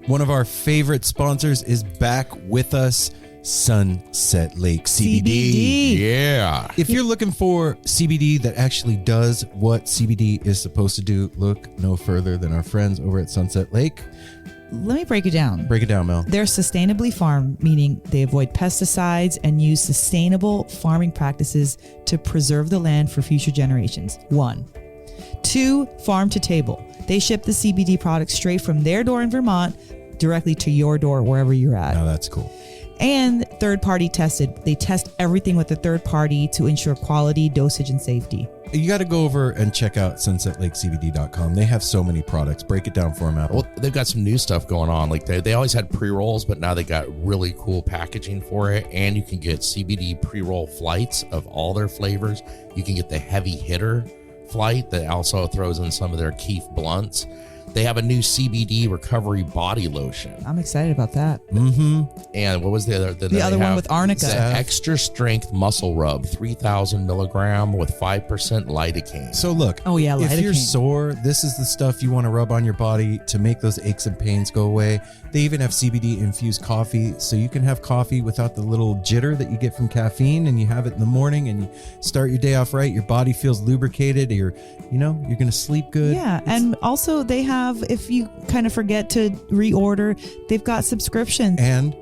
One of our favorite sponsors is back with us, Sunset Lake CBD. Yeah. If you're looking for CBD that actually does what CBD is supposed to do, look no further than our friends over at Sunset Lake. Let me break it down. Break it down, Mel. They're sustainably farmed, meaning they avoid pesticides and use sustainable farming practices to preserve the land for future generations. 1. 2, farm to table. They ship the CBD products straight from their door in Vermont directly to your door wherever you're at. Now that's cool. And third party tested. They test everything with a third party to ensure quality, dosage, and safety. You got to go over and check out sunsetlakecbd.com. They have so many products. Break it down for them, Apple. Well, they've got some new stuff going on. Like they always had pre-rolls, but now they got really cool packaging for it. And you can get CBD pre-roll flights of all their flavors. You can get the heavy hitter flight that also throws in some of their Keef blunts. They have a new CBD recovery body lotion. I'm excited about that. Mm-hmm. And what was the other? The other one with arnica. The extra strength muscle rub, 3,000 milligram with 5% lidocaine. So look, Oh, yeah, if you're lidocaine. sore, this is the stuff you want to rub on your body to make those aches and pains go away. They even have CBD infused coffee, so you can have coffee without the little jitter that you get from caffeine, and you have it in the morning and you start your day off right. Your body feels lubricated. You're going to sleep good. Yeah, and also they have, if you kind of forget to reorder, they've got subscriptions. And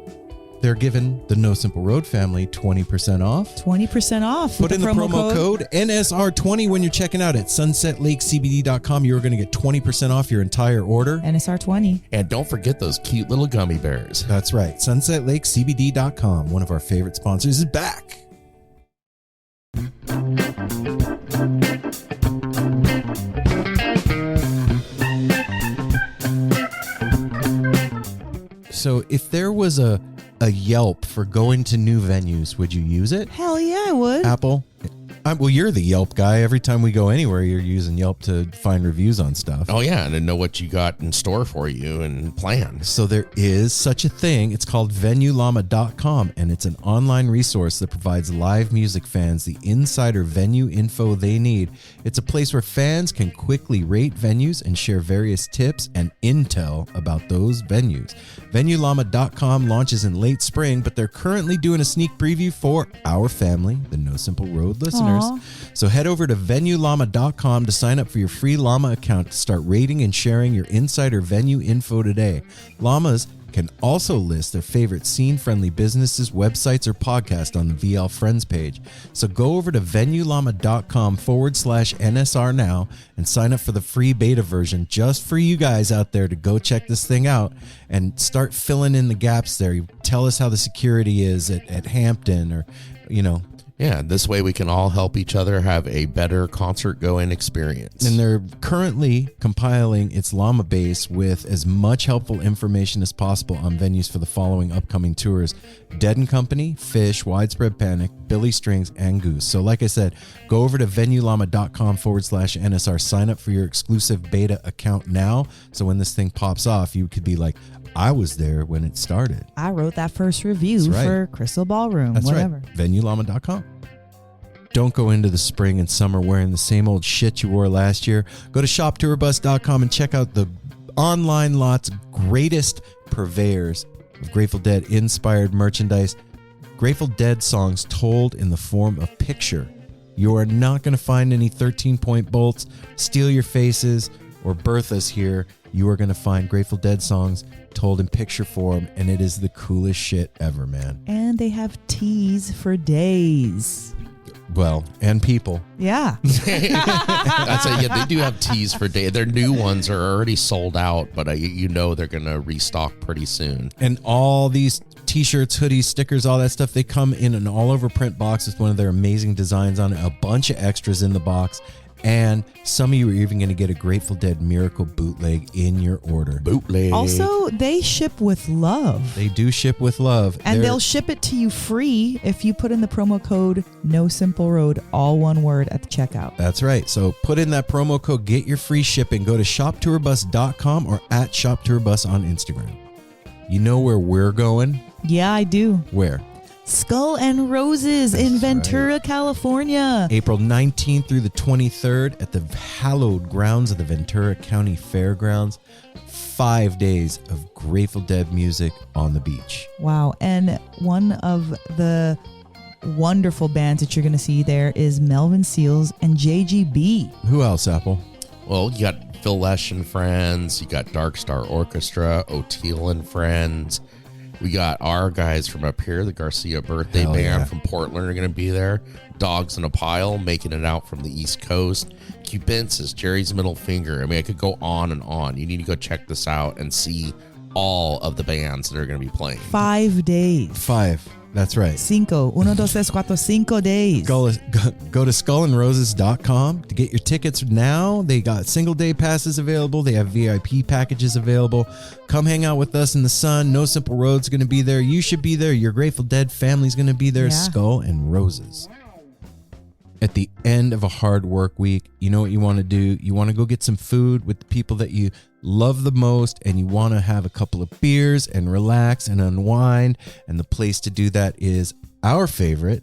they're giving the No Simple Road family 20% off. 20% off. Put with in the promo code NSR20 when you're checking out at sunsetlakecbd.com. You're going to get 20% off your entire order. NSR20. And don't forget those cute little gummy bears. That's right. sunsetlakecbd.com, one of our favorite sponsors, is back. So if there was a Yelp for going to new venues, would you use it? Hell yeah, I would. Apple? Well, you're the Yelp guy. Every time we go anywhere, you're using Yelp to find reviews on stuff. Oh, yeah, and to know what you got in store for you and plan. So there is such a thing. It's called VenueLlama.com, and it's an online resource that provides live music fans the insider venue info they need. It's a place where fans can quickly rate venues and share various tips and intel about those venues. VenueLlama.com launches in late spring, but they're currently doing a sneak preview for our family, the No Simple Road listeners. Aww. So head over to VenueLlama.com to sign up for your free Llama account to start rating and sharing your insider venue info today. Llamas can also list their favorite scene-friendly businesses, websites, or podcasts on the VL Friends page. So go over to VenueLlama.com/NSR now and sign up for the free beta version just for you guys out there to go check this thing out and start filling in the gaps there. You tell us how the security is at Hampton or, Yeah, this way we can all help each other have a better concert-going experience. And they're currently compiling its Llama base with as much helpful information as possible on venues for the following upcoming tours: Dead & Company, Fish, Widespread Panic, Billy Strings, and Goose. So like I said, go over to VenueLlama.com/NSR, sign up for your exclusive beta account now. So when this thing pops off, you could be like, I was there when it started. I wrote that first review for Crystal Ballroom, That's whatever. right. VenueLlama.com. Don't go into the spring and summer wearing the same old shit you wore last year. Go to shoptourbus.com and check out the online lot's greatest purveyors of Grateful Dead inspired merchandise. Grateful Dead songs told in the form of picture. You are not going to find any 13-point bolts, steal your faces, or Berthas here. You are going to find Grateful Dead songs told in picture form, and it is the coolest shit ever, man. And they have teas for days. Well, and people. Yeah. That's yeah, they do have teas for day. Their new ones are already sold out, but they're going to restock pretty soon. And all these t-shirts, hoodies, stickers, all that stuff, they come in an all-over print box with one of their amazing designs on it, a bunch of extras in the box. And some of you are even going to get a Grateful Dead Miracle bootleg in your order. Bootleg. Also, they ship with love. They do ship with love. And they'll ship it to you free if you put in the promo code No Simple Road, all one word, at the checkout. That's right. So put in that promo code, get your free shipping. Go to shoptourbus.com or at shoptourbus on Instagram. You know where we're going? Yeah, I do. Where? Skull and Roses in Ventura, California. April 19th through the 23rd at the hallowed grounds of the Ventura County Fairgrounds. 5 days of Grateful Dead music on the beach. Wow. And one of the wonderful bands that you're going to see there is Melvin Seals and JGB. Who else, Apple? Well, you got Phil Lesh and Friends. You got Dark Star Orchestra, O'Teal and Friends. We got our guys from up here, the Garcia Birthday Hell Band yeah. from Portland are going to be there. Dogs in a Pile making it out from the East Coast. Cubensis, Jerry's Middle Finger. I mean, I could go on and on. You need to go check this out and see all of the bands that are going to be playing. 5 days. 5. That's right. 5. 1, 2, 3, 4, 5 days. Go to skullandroses.com to get your tickets now. They got single day passes available. They have VIP packages available. Come hang out with us in the sun. No Simple Road's going to be there. You should be there. Your Grateful Dead family's going to be there. Yeah. Skull and Roses. At the end of a hard work week, you know what you want to do? You want to go get some food with the people that you love the most, and you want to have a couple of beers and relax and unwind. And the place to do that is our favorite,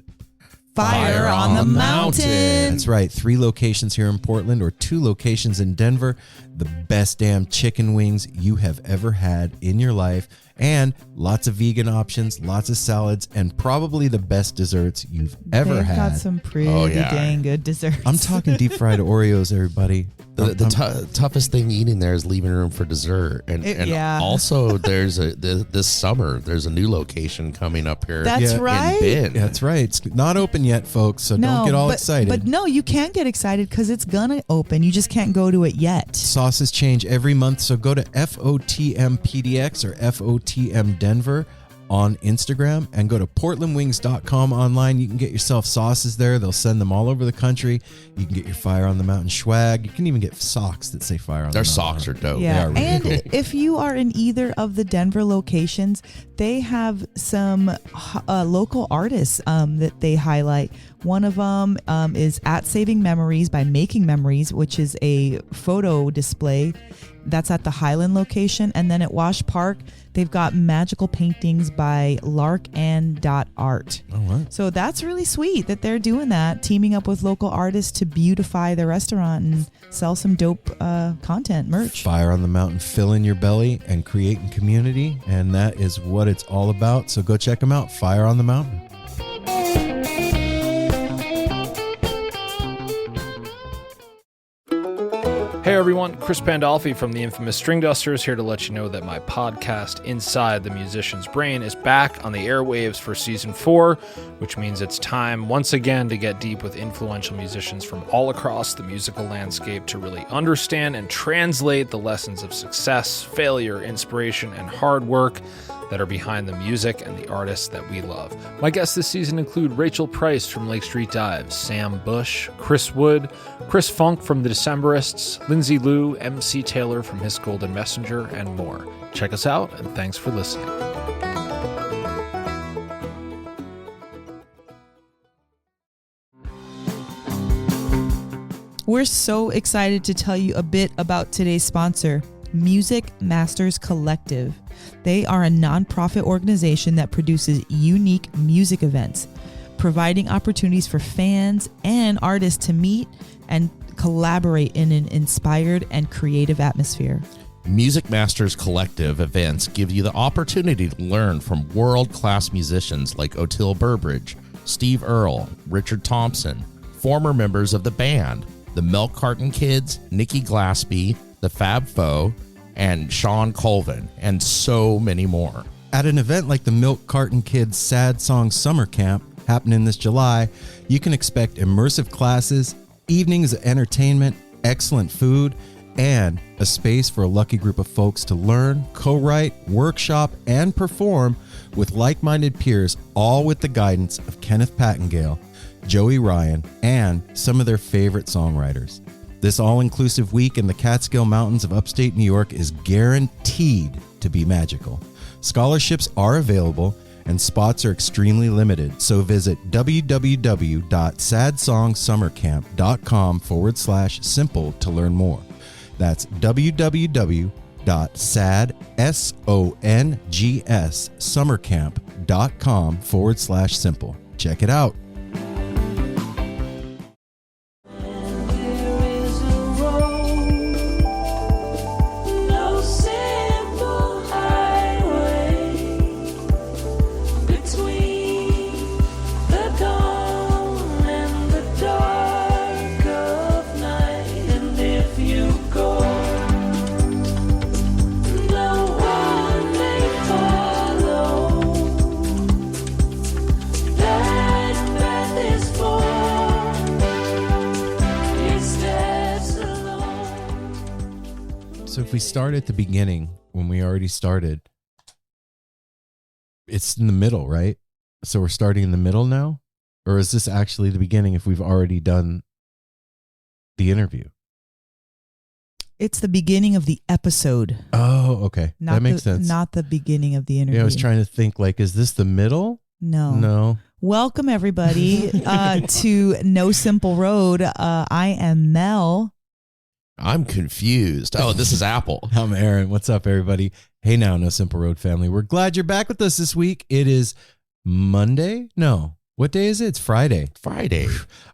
Fire on the Mountain. That's right. 3 locations here in Portland or 2 locations in Denver. The best damn chicken wings you have ever had in your life. And lots of vegan options, lots of salads, and probably the best desserts you've ever They've had. got some pretty yeah. dang good desserts. I'm talking deep fried Oreos, everybody. The toughest thing eating there is leaving room for dessert, and Yeah. also there's this summer there's a new location coming up here. That's Yeah. right. in Bend. That's right. It's not open yet, folks, so don't get all excited. But no, you can get excited because it's gonna open. You just can't go to it yet. Sauces change every month, so go to FOTMPDX or FOTM Denver on Instagram and go to portlandwings.com online. You can get yourself sauces there. They'll send them all over the country. You can get your Fire on the Mountain swag. You can even get socks that say Fire on Their the Mountain. socks are dope. Yeah, really and cool. if you are in either of the Denver locations, they have some local artists that they highlight. One of them is at Saving Memories by Making Memories, which is a photo display that's at the Highland location. And then at Wash Park, they've got magical paintings by Lark&.art. Oh, wow. So that's really sweet that they're doing that, teaming up with local artists to beautify their restaurant and sell some dope content, merch. Fire on the Mountain, filling your belly and creating community, and that is what it's all about. So go check them out. Fire on the Mountain. Hey everyone, Chris Pandolfi from the infamous String Dusters here to let you know that my podcast, Inside the Musician's Brain, is back on the airwaves for season 4, which means it's time once again to get deep with influential musicians from all across the musical landscape to really understand and translate the lessons of success, failure, inspiration, and hard work that are behind the music and the artists that we love. My guests this season include Rachel Price from Lake Street Dives, Sam Bush, Chris Wood, Chris Funk from The Decemberists, Lindsay Liu, MC Taylor from His Golden Messenger, and more. Check us out, and thanks for listening. We're so excited to tell you a bit about today's sponsor, Music Masters Collective. They are a nonprofit organization that produces unique music events, providing opportunities for fans and artists to meet and collaborate in an inspired and creative atmosphere. Music Masters Collective events give you the opportunity to learn from world-class musicians like O'Teal Burbridge, Steve Earle, Richard Thompson, former members of the band, the Milk Carton Kids, Nikki Glaspie, the Fab Four, and Sean Colvin, and so many more. At an event like the Milk Carton Kids Sad Song Summer Camp happening this July, you can expect immersive classes, evenings of entertainment, excellent food, and a space for a lucky group of folks to learn, co-write, workshop, and perform with like-minded peers, all with the guidance of Kenneth Pattengale, Joey Ryan, and some of their favorite songwriters. This all-inclusive week in the Catskill Mountains of upstate New York is guaranteed to be magical. Scholarships are available and spots are extremely limited, so visit www.sadsongssummercamp.com/simple to learn more. That's www.sadsongssummercamp.com www.sad, SONGS, summercamp.com/simple. Check it out. So if we start at the beginning, when we already started, it's in the middle, right? So we're starting in the middle now? Or is this actually the beginning if we've already done the interview? It's the beginning of the episode. Oh, okay. That makes sense. Not the beginning of the interview. Yeah, I was trying to think, like, is this the middle? No. Welcome, everybody, to No Simple Road. I am Mel. I'm confused. Oh, this is Apple. I'm Aaron. What's up, everybody? Hey now, No Simple Road family. We're glad you're back with us this week. It is Monday? No. What day is it? It's Friday. Friday.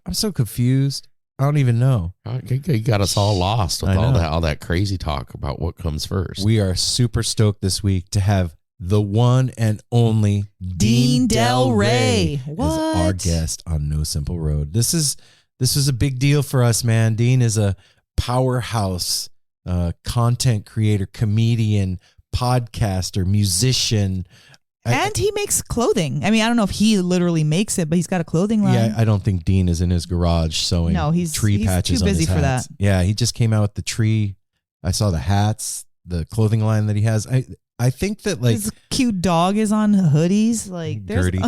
I'm so confused. I don't even know. You got us all lost with all that crazy talk about what comes first. We are super stoked this week to have the one and only Dean Delray as our guest on No Simple Road. This is a big deal for us, man. Dean is a powerhouse content creator, comedian, podcaster, musician. And he makes clothing. I mean, I don't know if he literally makes it, but he's got a clothing line. Yeah, I don't think Dean is in his garage sewing tree patches too busy on his for hats. that. Yeah, he just came out with the tree. I saw the hats, the clothing line that he has. I think that, like, his cute dog is on hoodies. Like, Gertie.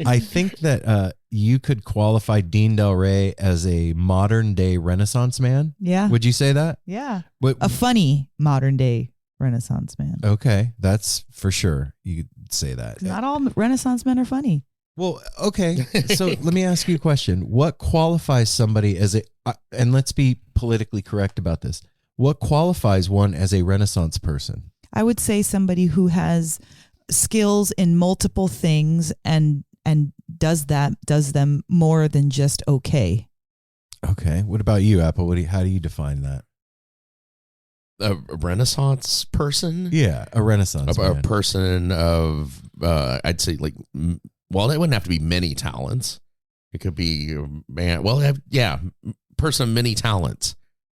I think that you could qualify Dean Delray as a modern day Renaissance man. Yeah. Would you say that? Yeah. A funny modern day Renaissance man. Okay, that's for sure. You could say that. Not all Renaissance men are funny. Well, okay. So let me ask you a question. What qualifies somebody as and let's be politically correct about this. What qualifies one as a Renaissance person? I would say somebody who has skills in multiple things and does them more than just okay. Okay. What about you, Apple? How do you define that? A Renaissance person? Yeah, a Renaissance man. A person of, I'd say, like, well, it wouldn't have to be many talents. It could be, person of many talents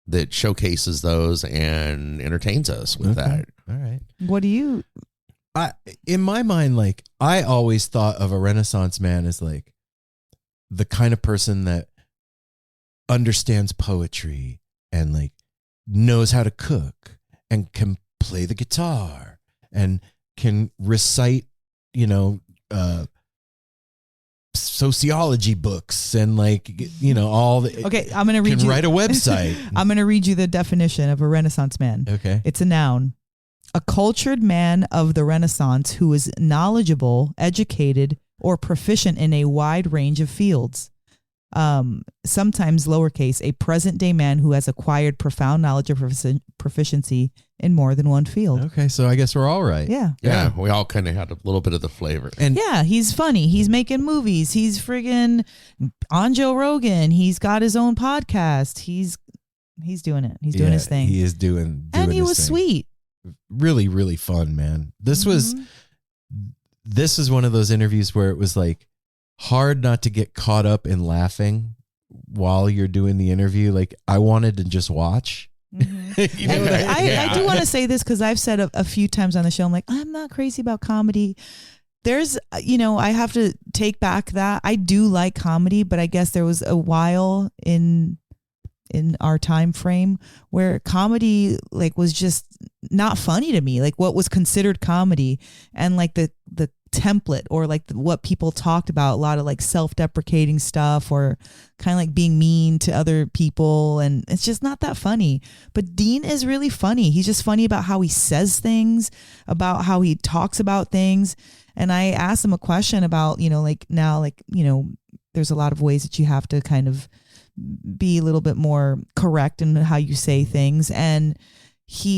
that showcases those and entertains us with that. All right. What do you... in my mind, like, I always thought of a Renaissance man as, like, the kind of person that understands poetry and, like, knows how to cook and can play the guitar and can recite, sociology books and, like, all the... Okay, I'm going to read you... write a website. I'm going to read you the definition of a Renaissance man. Okay. It's a noun. A cultured man of the Renaissance who is knowledgeable, educated, or proficient in a wide range of fields. Sometimes lowercase, a present-day man who has acquired profound knowledge or proficiency in more than one field. Okay, so I guess we're all right. Yeah. We all kind of had a little bit of the flavor. And yeah, he's funny. He's making movies. He's friggin' on Joe Rogan. He's got his own podcast. He's doing it. He's doing his thing. He is doing and he his was thing. sweet. Really, really fun, man. This was one of those interviews where it was, like, hard not to get caught up in laughing while you're doing the interview. Like, I wanted to just watch. I do want to say this because I've said a few times on the show, I'm like, I'm not crazy about comedy. There's, I have to take back that I do like comedy, but I guess there was a while in our time frame where comedy, like, was just not funny to me. Like, what was considered comedy and, like, the template or, like, what people talked about, a lot of, like, self-deprecating stuff or kind of like being mean to other people, and it's just not that funny. But Dean is really funny. He's just funny about how he says things, about how he talks about things. And I asked him a question about, there's a lot of ways that you have to kind of be a little bit more correct in how you say things. And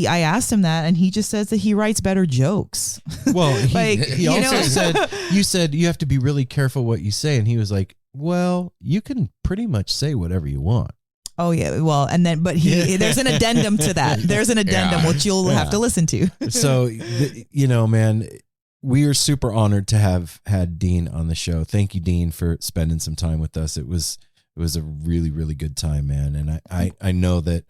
I asked him that, and he just says that he writes better jokes. Well, Like, he you also know? said you have to be really careful what you say, and he was like, well, you can pretty much say whatever you want. Oh yeah, well, and then there's an addendum to that. There's an addendum which you'll have to listen to. So, man, we are super honored to have had Dean on the show. Thank you, Dean, for spending some time with us. It was a really, really good time, man. And I know that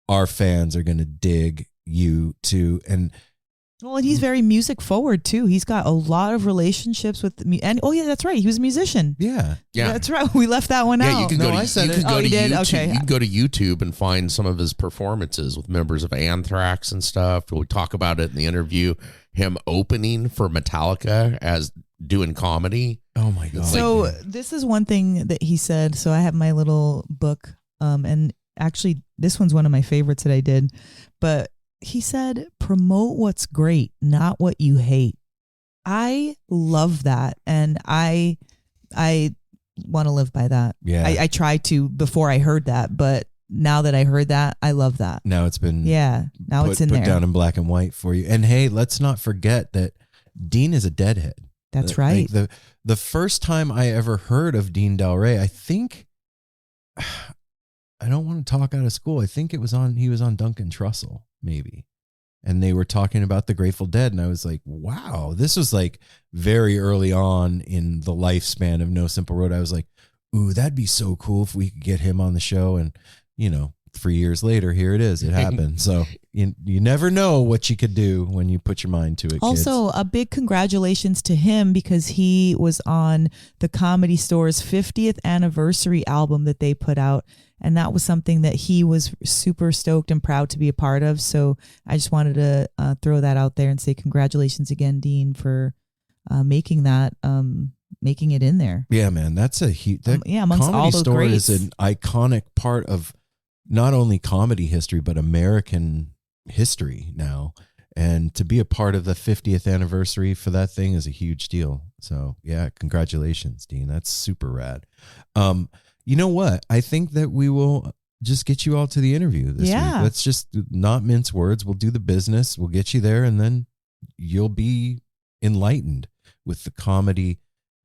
our fans are going to dig you too. And Well, and he's very music forward too. He's got a lot of relationships with and oh yeah, that's right. He was a musician. yeah, That's right. We left that one out. You can go to, I said you it. can go Oh, to you did? YouTube. Okay. You can go to YouTube and find some of his performances with members of Anthrax and stuff. We talk about it in the interview. Him opening for Metallica as doing comedy. oh my God. So this is one thing that he said. So I have my little book, and actually this one's one of my favorites that I did. But he said, "Promote what's great, not what you hate." I love that, and I want to live by that. Yeah. I tried to before I heard that, but now that I heard that, I love that. Now it's been Now it's in put there. down in black and white for you. And hey, let's not forget that Dean is a deadhead. That's right. Like the first time I ever heard of Dean Delray, I think I don't want to talk out of school. I think he was on Duncan Trussell, maybe. And they were talking about the Grateful Dead, and I was like, wow, this was like very early on in the lifespan of No Simple Road. I was like, ooh, that'd be so cool if we could get him on the show. And 3 years later, here it is. It happened. So you never know what you could do when you put your mind to it. Also, kids. a big congratulations to him because he was on the Comedy Store's 50th anniversary album that they put out. And that was something that he was super stoked and proud to be a part of. So I just wanted to throw that out there and say congratulations again, Dean, for making that, making it in there. Yeah, man, that's a huge. Amongst Comedy all those Store greats. is an iconic part of not only comedy history but American history now. And to be a part of the 50th anniversary for that thing is a huge deal. So yeah, congratulations, Dean. That's super rad. You know what? I think that we will just get you all to the interview this week. Let's just not mince words. We'll do the business. We'll get you there, and then you'll be enlightened with the comedy,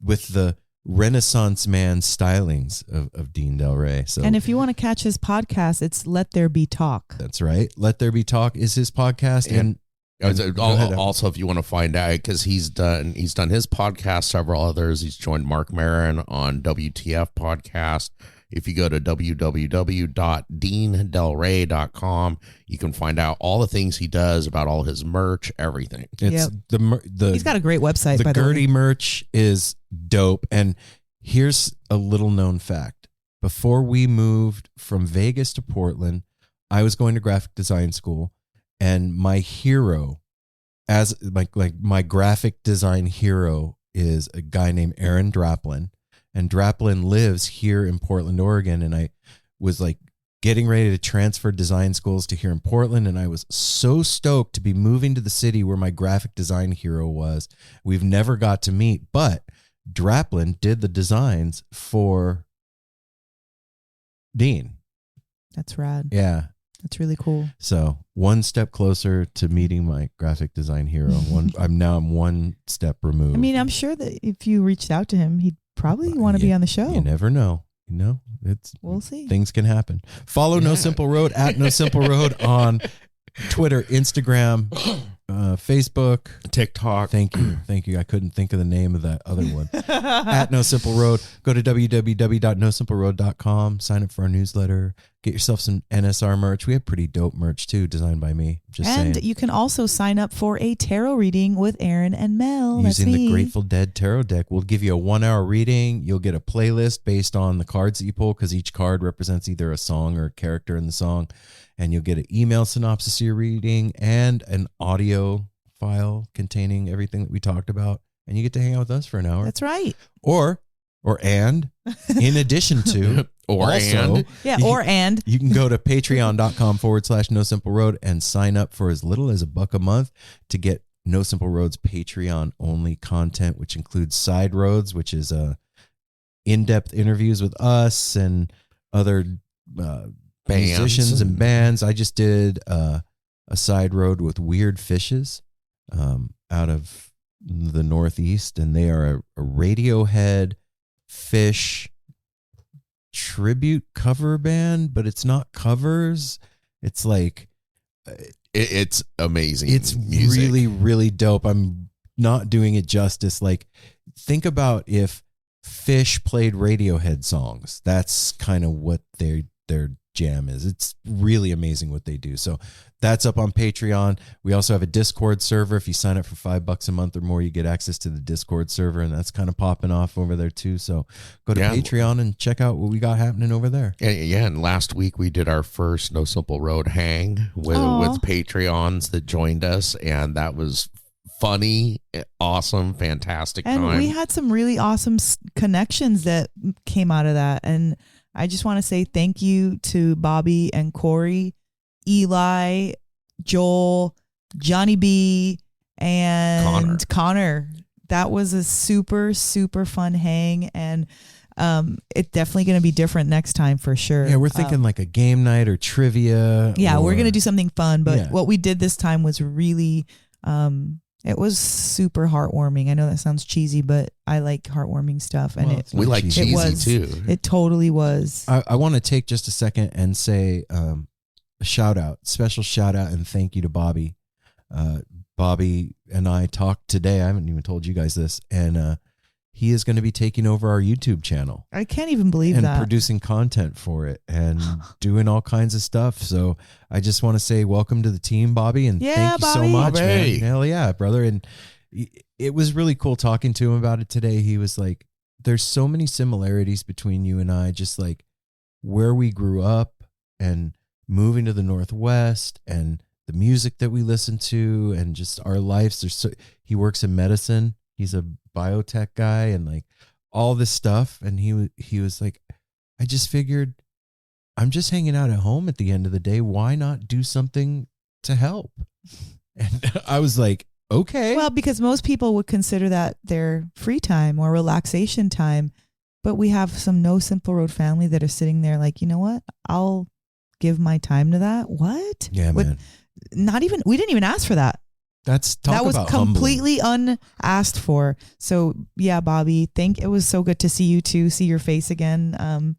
with the Renaissance man stylings of Dean Delray. So, and if you want to catch his podcast, it's Let There Be Talk. that's right. Let There Be Talk is his podcast, and go ahead. Also, if you want to find out, because he's done his podcast, several others. He's joined Marc Maron on WTF podcast. If you go to www.deandelray.com, you can find out all the things he does about all his merch, everything. it's the He's got a great website, the by the Gertie way. merch is dope. And here's a little known fact. Before we moved from Vegas to Portland, I was going to graphic design school, and my hero, as my graphic design hero, is a guy named Aaron Draplin. And Draplin lives here in Portland, Oregon. And I was like getting ready to transfer design schools to here in Portland. And I was so stoked to be moving to the city where my graphic design hero was. We've never got to meet, but Draplin did the designs for Dean. That's rad. Yeah. That's really cool. So one step closer to meeting my graphic design hero. I'm one step removed. I mean, I'm sure that if you reached out to him, he'd probably want to be on the show. You never know. We'll see. Things can happen. Follow No Simple Road at No Simple Road on Twitter, Instagram, Facebook, TikTok. Thank you. I couldn't think of the name of that other one. At No Simple Road. Go to www.nosimpleroad.com. Sign up for our newsletter. Get yourself some NSR merch. We have pretty dope merch too, designed by me. Just And saying. you can also sign up for a tarot reading with Aaron and Mel. That's Using me. the Grateful Dead tarot deck. We'll give you a 1 hour reading. You'll get a playlist based on the cards that you pull, because each card represents either a song or a character in the song. And you'll get an email synopsis of your reading and an audio file containing everything that we talked about. And you get to hang out with us for an hour. That's right. And in addition to, you can go to patreon.com/No Simple Road and sign up for as little as $1 a month to get No Simple Road's Patreon only content, which includes Side Roads, which is in-depth interviews with us and other musicians and bands. I just did a a side road with weird fishes out of the Northeast, and they are a Radiohead Fish tribute cover band, but it's not covers. It's like It's amazing. it's music. really, really dope. I'm not doing it justice. Like, think about if Fish played Radiohead songs. That's kind of what their jam is. It's really amazing what they do. So that's up on Patreon. We also have a Discord server. If you sign up for $5 a month or more, you get access to the Discord server, and that's kind of popping off over there too. So go to Patreon and check out what we got happening over there. Yeah, and last week we did our first No Simple Road hang with Patreons that joined us, and that was funny, awesome, fantastic and time. we had some really awesome connections that came out of that. And I just want to say thank you to Bobby and Corey, Eli, Joel, Johnny B, and Connor. That was a super, super fun hang, and it's definitely going to be different next time for sure. Yeah, we're thinking like a game night or trivia. Yeah, we're going to do something fun, but what we did this time was really it was super heartwarming. I know that sounds cheesy, but I like heartwarming stuff, and we like cheesy too. It totally was. I want to take just a second and say a special shout out and thank you to Bobby. Bobby and I talked today. I haven't even told you guys this, and he is going to be taking over our YouTube channel. I can't even believe and that. And producing content for it and doing all kinds of stuff. So I just want to say welcome to the team, Bobby, and thank you so much, man. Hell yeah, brother. And it was really cool talking to him about it today. He was like, there's so many similarities between you and I, just like where we grew up and moving to the Northwest and the music that we listen to and just our lives. He works in medicine. He's a biotech guy and like all this stuff. And he was like, I just figured I'm just hanging out at home at the end of the day. Why not do something to help? And I was like, okay. Well, because most people would consider that their free time or relaxation time. But we have some No Simple Road family that are sitting there like, you know what? I'll give my time to that. What? Yeah, man. We didn't even ask for that. That was completely unasked for. So yeah, Bobby, it was so good to see you too, see your face again on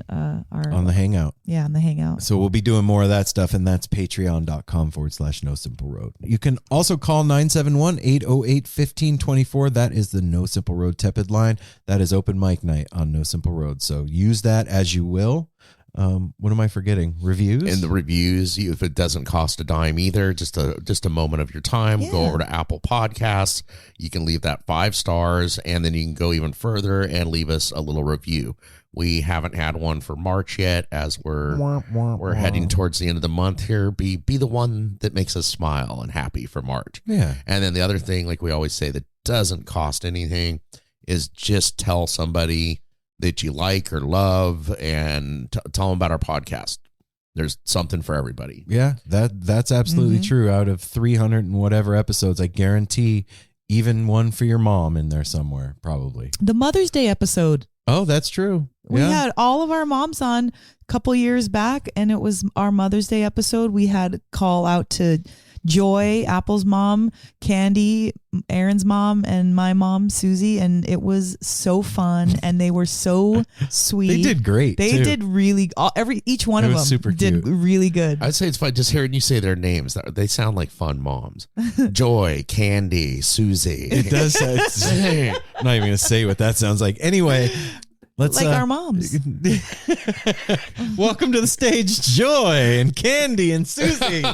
the Hangout. Yeah, on the Hangout. So we'll be doing more of that stuff, and that's patreon.com/No Simple Road. You can also call 971-808-1524. That is the No Simple Road Tepid line. That is open mic night on No Simple Road. So use that as you will. What am I forgetting? Reviews? And the reviews, if it doesn't cost a dime either, just a moment of your time, go over to Apple Podcasts. You can leave that 5 stars, and then you can go even further and leave us a little review. We haven't had one for March yet, as we're heading towards the end of the month here. Be the one that makes us smile and happy for March. Yeah. And then the other thing, like we always say, that doesn't cost anything is just tell somebody that you like or love, and tell them about our podcast. There's something for everybody. Yeah, that's absolutely true. Out of 300 and whatever episodes, I guarantee even one for your mom in there somewhere, probably. The Mother's Day episode. Oh, that's true. We had all of our moms on a couple years back, and it was our Mother's Day episode. We had call out to Joy, Apple's mom, Candy, Aaron's mom, and my mom, Susie, and it was so fun, and they were so sweet. They did great. They did really. Each one of them super did really good. I'd say it's fun just hearing you say their names. They sound like fun moms. Joy, Candy, Susie. It does. I'm not even gonna say what that sounds like. Anyway. Let's, like our moms. Welcome to the stage, Joy and Candy and Susie.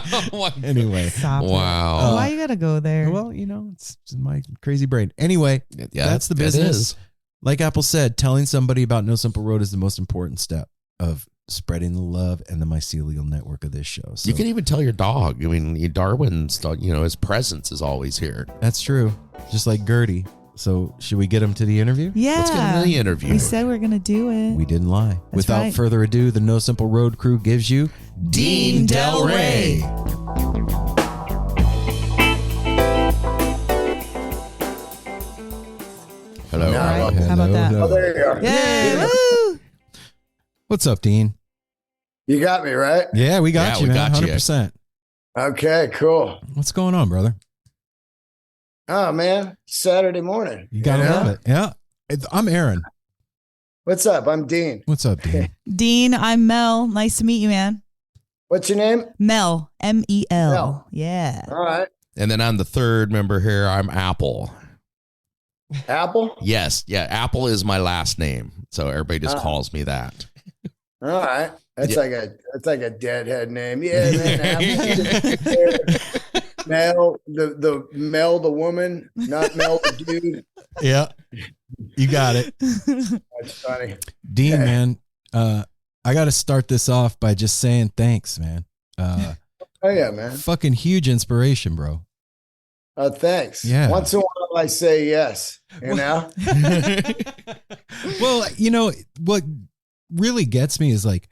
Anyway. Stop wow. Why you gotta go there? Well, it's my crazy brain. Anyway, that's the business. Like Apple said, telling somebody about No Simple Road is the most important step of spreading the love and the mycelial network of this show. So, you can even tell your dog. I mean, Darwin's, his presence is always here. That's true. Just like Gertie. So should we get him to the interview? Yeah. Let's get him to the interview. We said we're going to do it. We didn't lie. That's Without right. further ado, the No Simple Road crew gives you Dean Delray. Hello. All right. How about that? Oh, there you are. Yay. Woo. What's up, Dean? You got me, right? Yeah, we got Yeah, you, we man. got you. 100%. Okay, cool. What's going on, brother? Oh man, Saturday morning. You gotta love it. Yeah. I'm Aaron. What's up? I'm Dean. What's up, Dean? Dean, I'm Mel. Nice to meet you, man. What's your name? Mel, M-E-L. Mel. Yeah. All right. And then I'm the third member here. I'm Apple. Apple? Yes. Yeah. Apple is my last name. So everybody just calls me that. All right. That's Yeah. like a deadhead name. Yeah, man. Apple. Mel, the Mel the woman, not Mel the dude. Yeah. You got it. That's funny. Dean, man, I got to start this off by just saying thanks, man. Oh yeah, man. Fucking huge inspiration, bro. Thanks. Yeah. Once in a while I say yes, you know? Well, you know, what really gets me is like,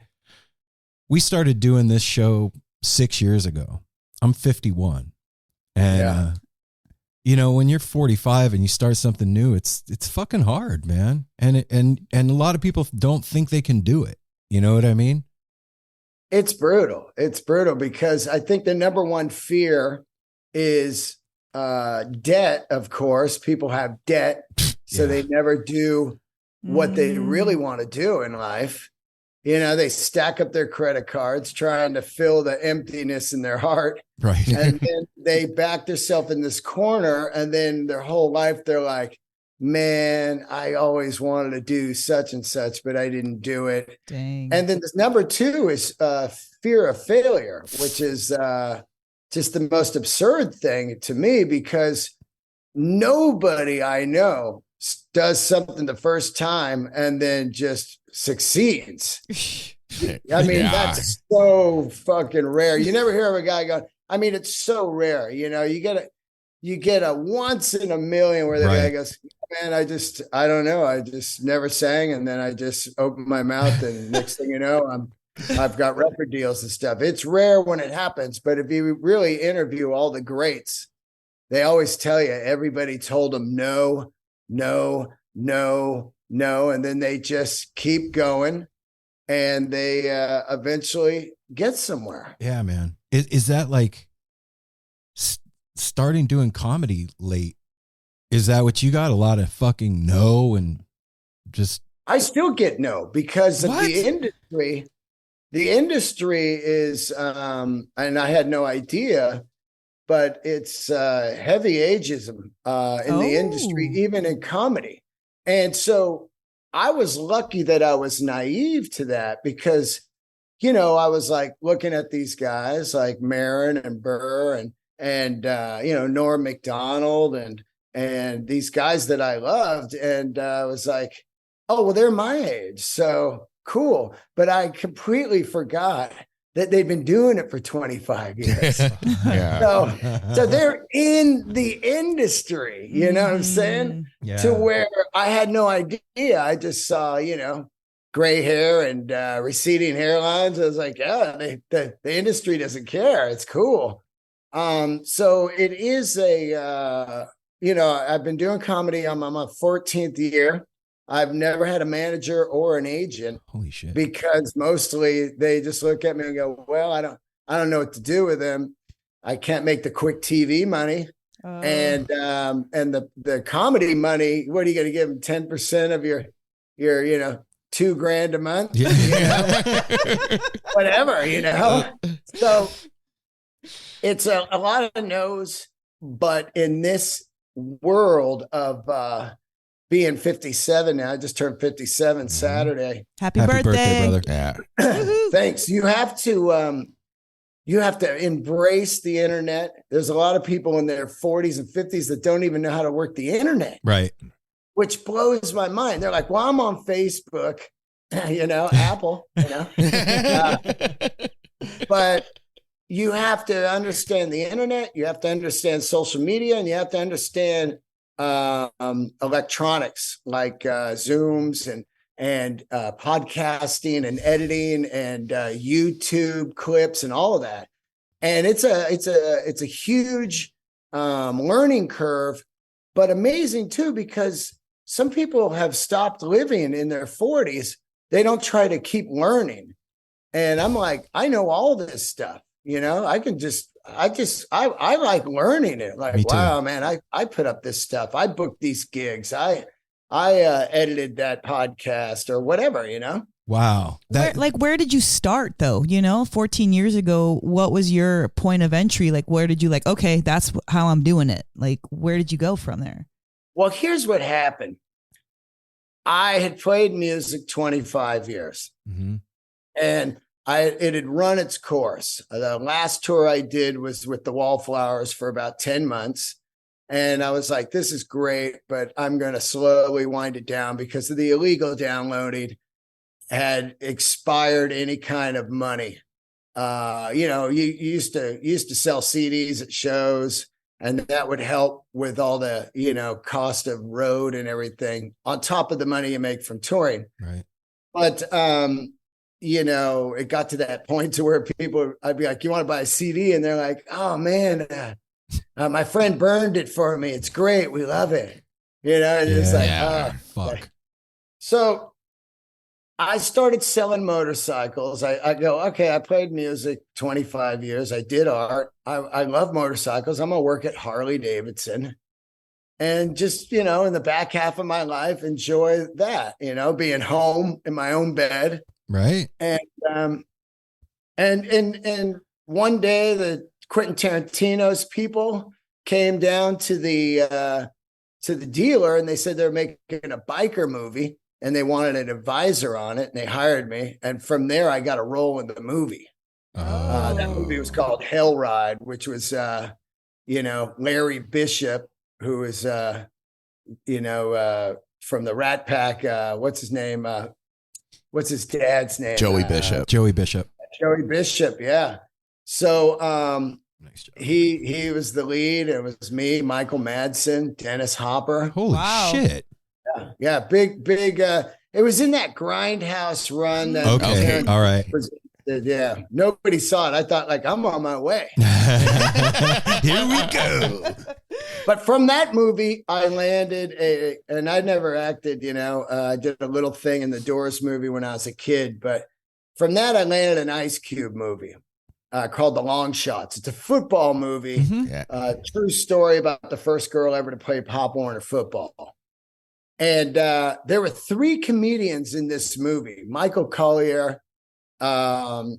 we started doing this show 6 years ago. I'm 51. And, you know, when you're 45 and you start something new, it's fucking hard, man. And a lot of people don't think they can do it. You know what I mean? It's brutal. It's brutal because I think the number one fear is debt, of course. People have debt, so they never do what they really want to do in life. You know, they stack up their credit cards trying to fill the emptiness in their heart. Right. And then they back themselves in this corner, and then their whole life they're like, man, I always wanted to do such and such, but I didn't do it. Dang. And then this number two is fear of failure, which is just the most absurd thing to me, because nobody I know does something the first time and then just succeeds. I mean, that's so fucking rare. You never hear of a guy going, I mean, it's so rare. You know, you get a once in a million where the guy goes, man, I don't know. I just never sang. And then I just opened my mouth, and next thing you know, I've got record deals and stuff. It's rare when it happens, but if you really interview all the greats, they always tell you everybody told them no, no, no, no. And then they just keep going, and they eventually get somewhere. Yeah, man. Is that like starting doing comedy late? Is that what you got? A lot of fucking no and just. I still get no because of the industry is, and I had no idea, but it's heavy ageism in the industry, even in comedy. And so I was lucky that I was naive to that, because, you know, I was like looking at these guys like Maron and Burr and you know, Norm Macdonald and these guys that I loved. And I was like, oh, well, they're my age. So cool. But I completely forgot that they've been doing it for 25 years. So they're in the industry, you know what I'm saying? Yeah. To where I had no idea. I just saw, you know, gray hair and receding hairlines. I was like, yeah, the industry doesn't care. It's cool. So it is you know, I've been doing comedy. I'm on my 14th year. I've never had a manager or an agent. Holy shit. Because mostly they just look at me and go, well, I don't know what to do with them. I can't make the quick TV money. And the comedy money, what are you going to give them? 10% of your, you know, $2,000 a month? Yeah. You know? Whatever, you know? So it's a lot of no's, but in this world of, being 57 now, I just turned 57 Saturday. Happy birthday, brother. Yeah. Thanks. You have to embrace the internet. There's a lot of people in their 40s and 50s that don't even know how to work the internet. Right. Which blows my mind. They're like, well, I'm on Facebook, you know, Apple, you know. But you have to understand the internet. You have to understand social media, and you have to understand electronics like Zooms and podcasting and editing and YouTube clips and all of that. And it's a huge learning curve, but amazing too, because some people have stopped living in their 40s. They don't try to keep learning. And I'm like, I know all this stuff, you know, I can just I like learning it. Me Like, too. wow, man, I put up this stuff. I booked these gigs. I edited that podcast or whatever, you know? Wow. Where did you start though? 14 years ago, what was your point of entry? Like, where did you okay, that's how I'm doing it. Like, where did you go from there? Well, here's what happened. I had played music 25 years Mhm. and it had run its course. The last tour I did was with the Wallflowers for about 10 months. And I was like, this is great, but I'm going to slowly wind it down because of the illegal downloading had expired any kind of money. You used to sell CDs at shows, and that would help with all the, cost of road and everything on top of the money you make from touring. Right. But, it got to that point to where I'd be like, you want to buy a CD? And they're like, oh man, my friend burned it for me. It's great. We love it. And it's like, fuck. So I started selling motorcycles. I go, okay, I played music 25 years. I did art. I love motorcycles. I'm going to work at Harley-Davidson and just, in the back half of my life, enjoy that, being home in my own bed. Right. And one day the Quentin Tarantino's people came down to the dealer and they said they're making a biker movie. And they wanted an advisor on it, and they hired me. And from there, I got a role in the movie. That movie was called Hell Ride, which was, Larry Bishop, who is, from the Rat Pack. What's his name? What's his dad's name? Joey Bishop. Joey Bishop. Joey Bishop, yeah. So Nice job. he was the lead. It was me, Michael Madsen, Dennis Hopper. Holy shit. Yeah, big. It was in that Grindhouse run. That Okay, all right. Yeah, nobody saw it. I thought, I'm on my way. Here we go. But from that movie, I landed and I never acted. I did a little thing in the Doors movie when I was a kid. But from that, I landed an Ice Cube movie called The Long Shots. It's a football movie. Mm-hmm. True story about the first girl ever to play Pop Warner football. And there were 3 comedians in this movie: Michael Collier, or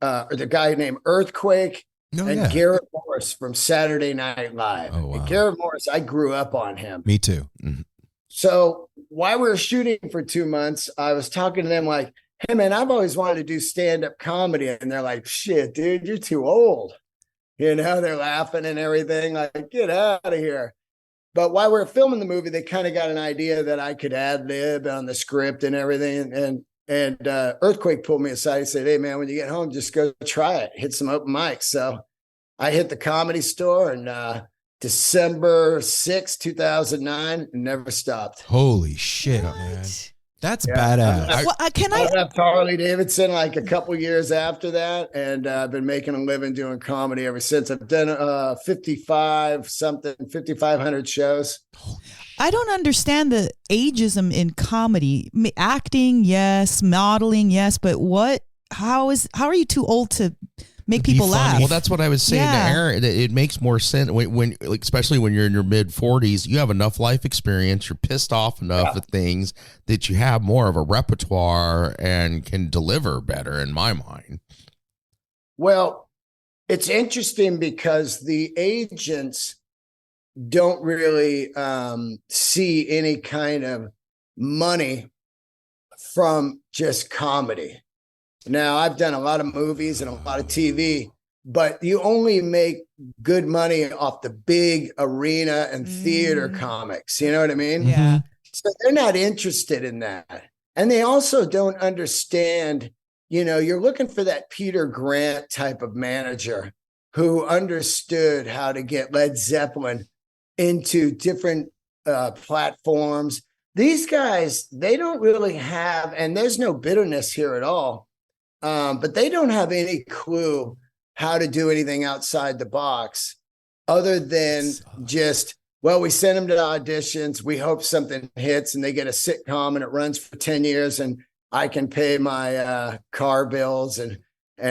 the guy named Earthquake, and Garrett Morris from Saturday Night Live. Oh, wow. And Garrett Morris, I grew up on him. Me too. Mm-hmm. So while we were shooting for 2 months, I was talking to them like, hey, man, I've always wanted to do stand-up comedy. And they're like, shit, dude, you're too old. They're laughing and everything. Like, get out of here. But while we were filming the movie, they kind of got an idea that I could ad lib on the script and everything. And Earthquake pulled me aside. He said, hey, man, when you get home, just go try it. Hit some open mics. So I hit the Comedy Store in December 6, 2009, and never stopped. Holy shit, man. That's badass. I left Harley-Davidson like a couple years after that, and I've been making a living doing comedy ever since. I've done 5,500 shows. I don't understand the ageism in comedy. Acting, yes. Modeling, yes. But how are you too old to make people laugh? Well, that's what I was saying to Aaron. It makes more sense when especially when you're in your mid 40s, you have enough life experience, you're pissed off enough at things that you have more of a repertoire and can deliver better, in my mind. Well, it's interesting because the agents don't really see any kind of money from just comedy. Now, I've done a lot of movies and a lot of TV, but you only make good money off the big arena and theater comics. You know what I mean? Yeah. So they're not interested in that. And they also don't understand, you're looking for that Peter Grant type of manager who understood how to get Led Zeppelin into different platforms. These guys, they don't really have, and there's no bitterness here at all. But they don't have any clue how to do anything outside the box other than just, we send them to auditions. We hope something hits and they get a sitcom and it runs for 10 years and I can pay my car bills and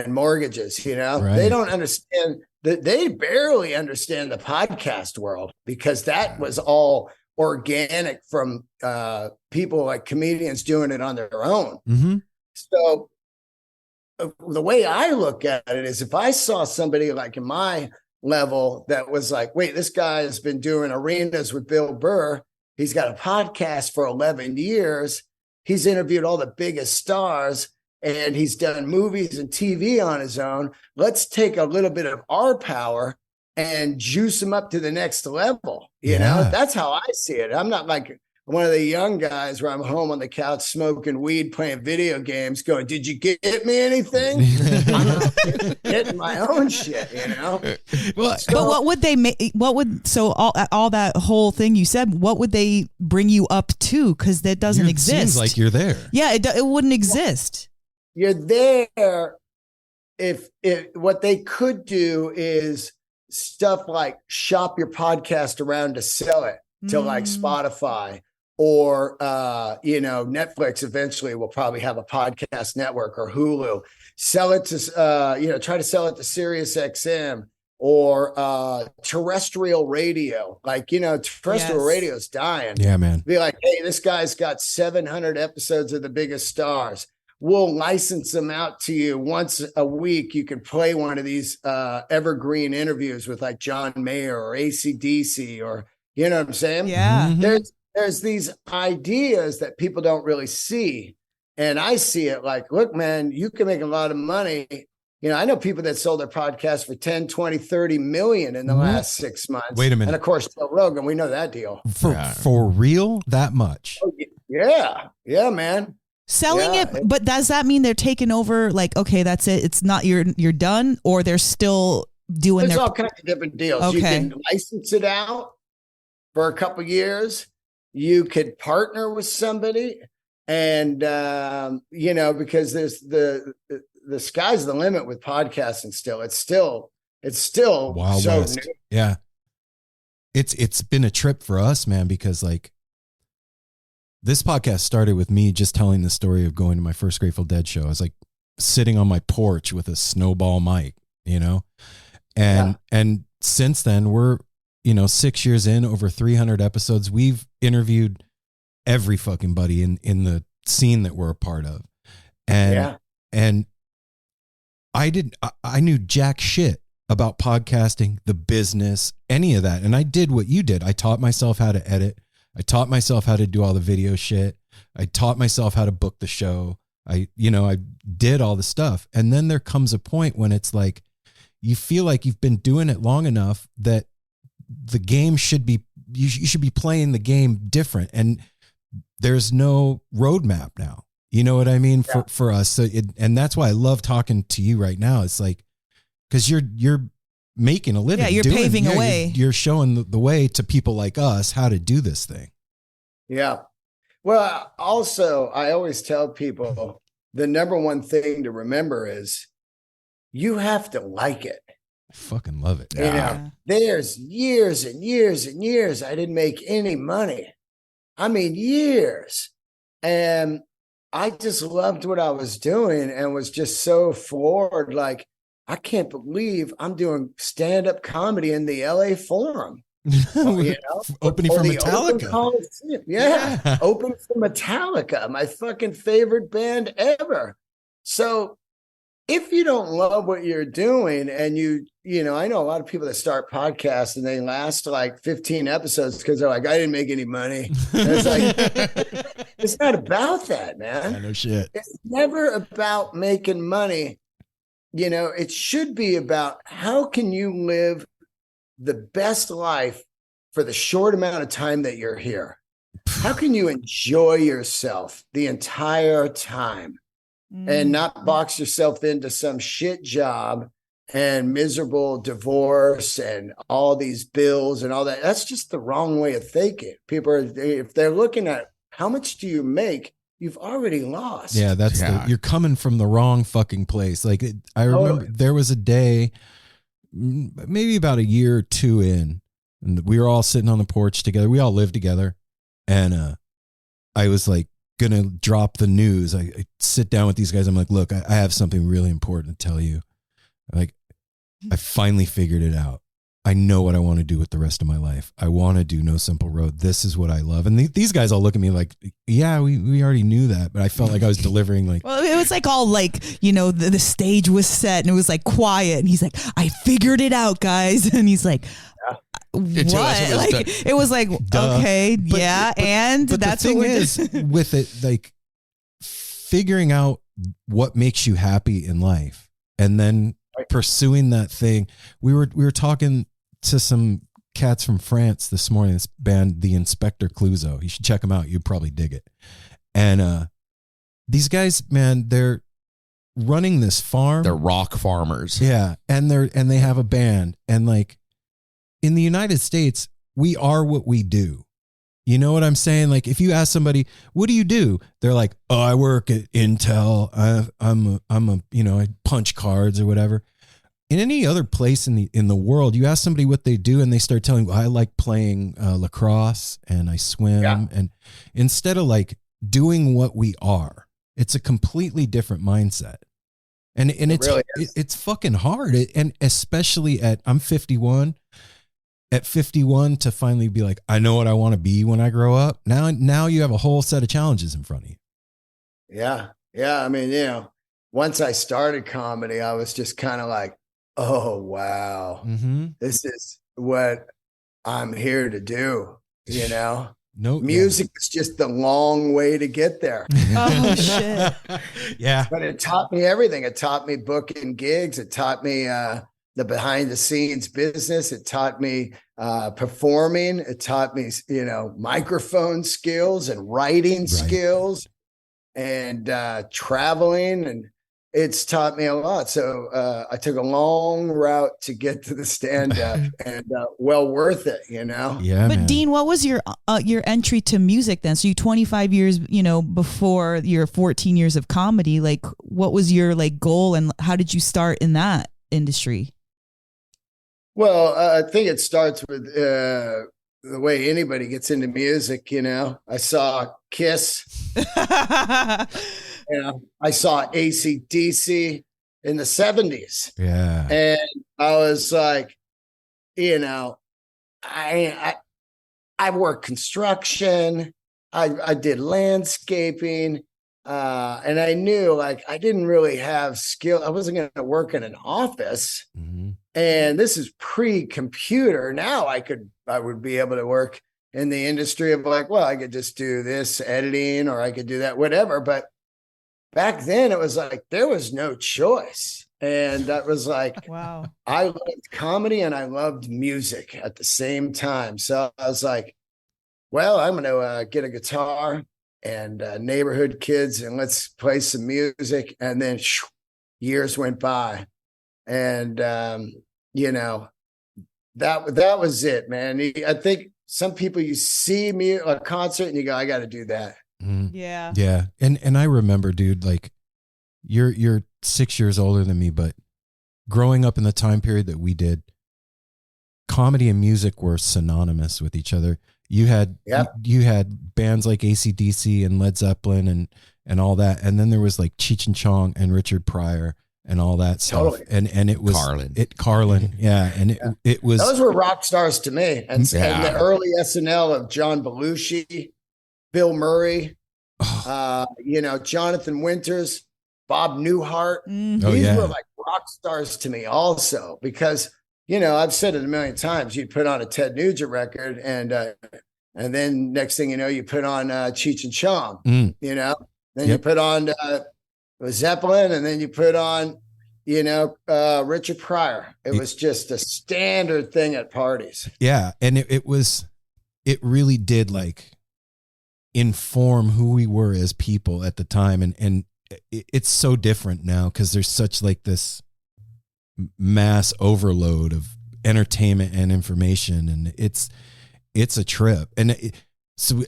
mortgages, Right. They don't understand they barely understand the podcast world, because that was all organic from people like comedians doing it on their own. Mm-hmm. So the way I look at it is, if I saw somebody like in my level that was like, wait, this guy has been doing arenas with Bill Burr. He's got a podcast for 11 years. He's interviewed all the biggest stars, and he's done movies and TV on his own. Let's take a little bit of our power and juice him up to the next level. You know, that's how I see it. I'm not like one of the young guys where I'm home on the couch smoking weed, playing video games, going, did you get me anything? I'm getting my own shit, you know? Well, But what would they make? What would, so all that whole thing you said, what would they bring you up to? Because that doesn't exist. Seems like you're there. Yeah, it wouldn't exist. You're there. If what they could do is stuff like shop your podcast around to sell it to like Spotify, or Netflix eventually will probably have a podcast network, or Hulu. Sell it to try to sell it to Sirius XM, or terrestrial radio. Like, terrestrial radio is dying. Yeah, man. Be like, hey, this guy's got 700 episodes of the biggest stars. We'll license them out to you once a week. You can play one of these evergreen interviews with like John Mayer or AC/DC, or, you know what I'm saying? Yeah. Mm-hmm. There's these ideas that people don't really see. And I see it like, look, man, you can make a lot of money. I know people that sold their podcast for 10, 20, 30 million in the last 6 months. Wait a minute. And of course, Joe Rogan, we know that deal. For real? That much? Oh, yeah. Yeah, man. Selling it, but does that mean they're taking over? Like, okay, that's it. It's not you're done, or they're still doing There's their. all kinds of different deals. Okay. You can license it out for a couple of years. You could partner with somebody, and because there's the sky's the limit with podcasting. Still, it's still Wild so West. new. Yeah. It's been a trip for us, man, because like this podcast started with me just telling the story of going to my first Grateful Dead show. I was like sitting on my porch with a snowball mic, and since then we're 6 years in, over 300 episodes. We've interviewed every fucking buddy in the scene that we're a part of. And I knew jack shit about podcasting, the business, any of that. And I did what you did. I taught myself how to edit. I taught myself how to do all the video shit. I taught myself how to book the show. I did all the stuff. And then there comes a point when it's like, you feel like you've been doing it long enough that the game should be, you should be playing the game different. And there's no roadmap now. You know what I mean? For us. So and that's why I love talking to you right now. It's like, cause you're making a living. Yeah, you're paving a way. You're showing the way to people like us how to do this thing. Yeah. Well, also, I always tell people the number one thing to remember is you have to like it. I fucking love it. There's years and years and years I didn't make any money. I mean, years. And I just loved what I was doing and was just so floored. Like, I can't believe I'm doing stand-up comedy in the LA Forum. Opening for Metallica. Open for Metallica, my fucking favorite band ever. So if you don't love what you're doing, and I know a lot of people that start podcasts and they last like 15 episodes because they're like, I didn't make any money. And it's like, it's not about that, man. No shit. It's never about making money. It should be about how can you live the best life for the short amount of time that you're here? How can you enjoy yourself the entire time and not box yourself into some shit job and miserable divorce and all these bills and all that? That's just the wrong way of thinking. People if they're looking at how much do you make, you've already lost. Yeah, you're coming from the wrong fucking place. Like I remember there was a day, maybe about a year or two in, and we were all sitting on the porch together. We all lived together, and I was like gonna drop the news. I sit down with these guys. I'm like, look, I have something really important to tell you. Like, I finally figured it out. I know what I want to do with the rest of my life. I want to do No Simple Road. This is what I love. And these guys all look at me like, yeah, we already knew that. But I felt like I was delivering like. Well, it was like all like, the stage was set and it was like quiet. And he's like, I figured it out, guys. And he's like, what? Like, it was like, duh. Okay, but, and but that's the thing what we're is, with it, like figuring out what makes you happy in life and then pursuing that thing. We were talking to some cats from France this morning, this band, the Inspector Clouseau. You should check them out. You'd probably dig it. And these guys, man, they're running this farm. They're rock farmers. Yeah. And they have a band. And like in the United States, we are what we do. You know what I'm saying? Like if you ask somebody, what do you do? They're like, oh, I work at Intel. I punch cards or whatever. In any other place in the world, you ask somebody what they do and they start telling, well, I like playing lacrosse and I swim. Yeah. And instead of like doing what we are, it's a completely different mindset. And it's really it's fucking hard. And especially I'm 51. At 51 to finally be like, I know what I want to be when I grow up. Now you have a whole set of challenges in front of you. Yeah. Yeah. I mean, once I started comedy, I was just kind of like, oh, wow, this is what I'm here to do. No, music is just the long way to get there. Oh, shit. Yeah. But it taught me everything. It taught me booking gigs. It taught me, the behind the scenes business. It taught me performing. It taught me, microphone skills and writing skills and traveling. And it's taught me a lot. So I took a long route to get to the stand-up and well worth it, Yeah. But man. Dean, what was your entry to music then? So you 25 years, before your 14 years of comedy, like what was your like goal and how did you start in that industry? Well, I think it starts with the way anybody gets into music. I saw Kiss. I saw AC/DC in the 70s. Yeah. And I was like, I worked construction. I did landscaping. And I knew like I didn't really have skill. I wasn't going to work in an office. Mm-hmm. And this is pre-computer. Now I would be able to work in the industry of like, well, I could just do this editing or I could do that, whatever. But back then it was like, there was no choice. And that was like, wow. I loved comedy and I loved music at the same time. So I was like, well, I'm going to get a guitar and neighborhood kids and let's play some music. And then years went by. And, that was it, man. I think some people, you see me at a concert and you go, I got to do that. Mm-hmm. Yeah. Yeah. And I remember, dude, like you're 6 years older than me, but growing up in the time period that we did, comedy and music were synonymous with each other. You had bands like AC/DC and Led Zeppelin and all that. And then there was like Cheech and Chong and Richard Pryor and all that stuff. And it was Carlin. Yeah. And it was, those were rock stars to me. And the early SNL of John Belushi, Bill Murray, Jonathan Winters, Bob Newhart. These were like rock stars to me also, because, I've said it a million times, you put on a Ted Nugent record and then next thing you know, you put on Cheech and Chong, then you put on Zeppelin, and then you put on, Richard Pryor. It was just a standard thing at parties. Yeah. And it really did like inform who we were as people at the time. And it's so different now because there's such like this mass overload of entertainment and information. And it's a trip. And so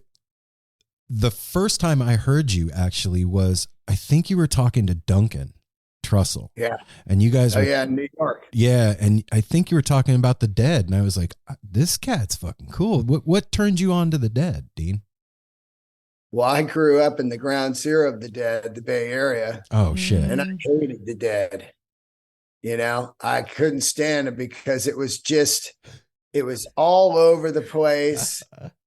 the first time I heard you actually was, I think you were talking to Duncan Trussell. Yeah. And you guys were in New York. Yeah. And I think you were talking about the Dead. And I was like, this cat's fucking cool. What turned you on to the Dead, Dean? Well, I grew up in the ground zero of the Dead, the Bay Area. Oh, shit. And I hated the Dead. I couldn't stand it because it was all over the place.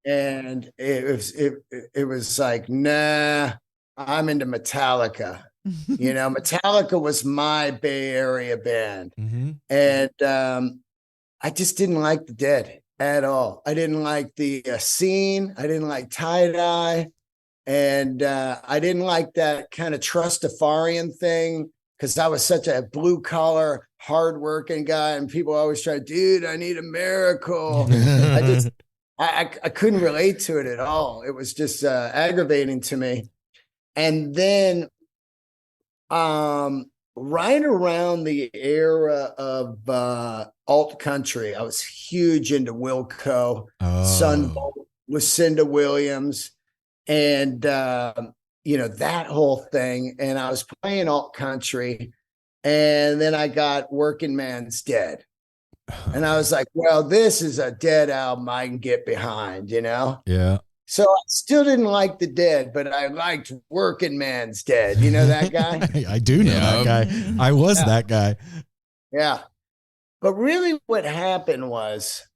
And it was like, nah, I'm into Metallica. Metallica was my Bay Area band. Mm-hmm. And I just didn't like the Dead at all. I didn't like the scene. I didn't like tie-dye. And I didn't like that kind of Trustafarian thing because I was such a blue-collar, hard-working guy. And people always try, dude, I need a miracle. I couldn't relate to it at all. It was just aggravating to me. And then right around the era of alt country, I was huge into Wilco, Sunvolt, Lucinda Williams, and that whole thing. And I was playing alt country, and then I got Working Man's Dead. And I was like, well, this is a Dead album I can get behind, Yeah. So I still didn't like the Dead, but I liked Working Man's Dead. You know that guy? I do know that guy. I was that guy. Yeah. But really what happened was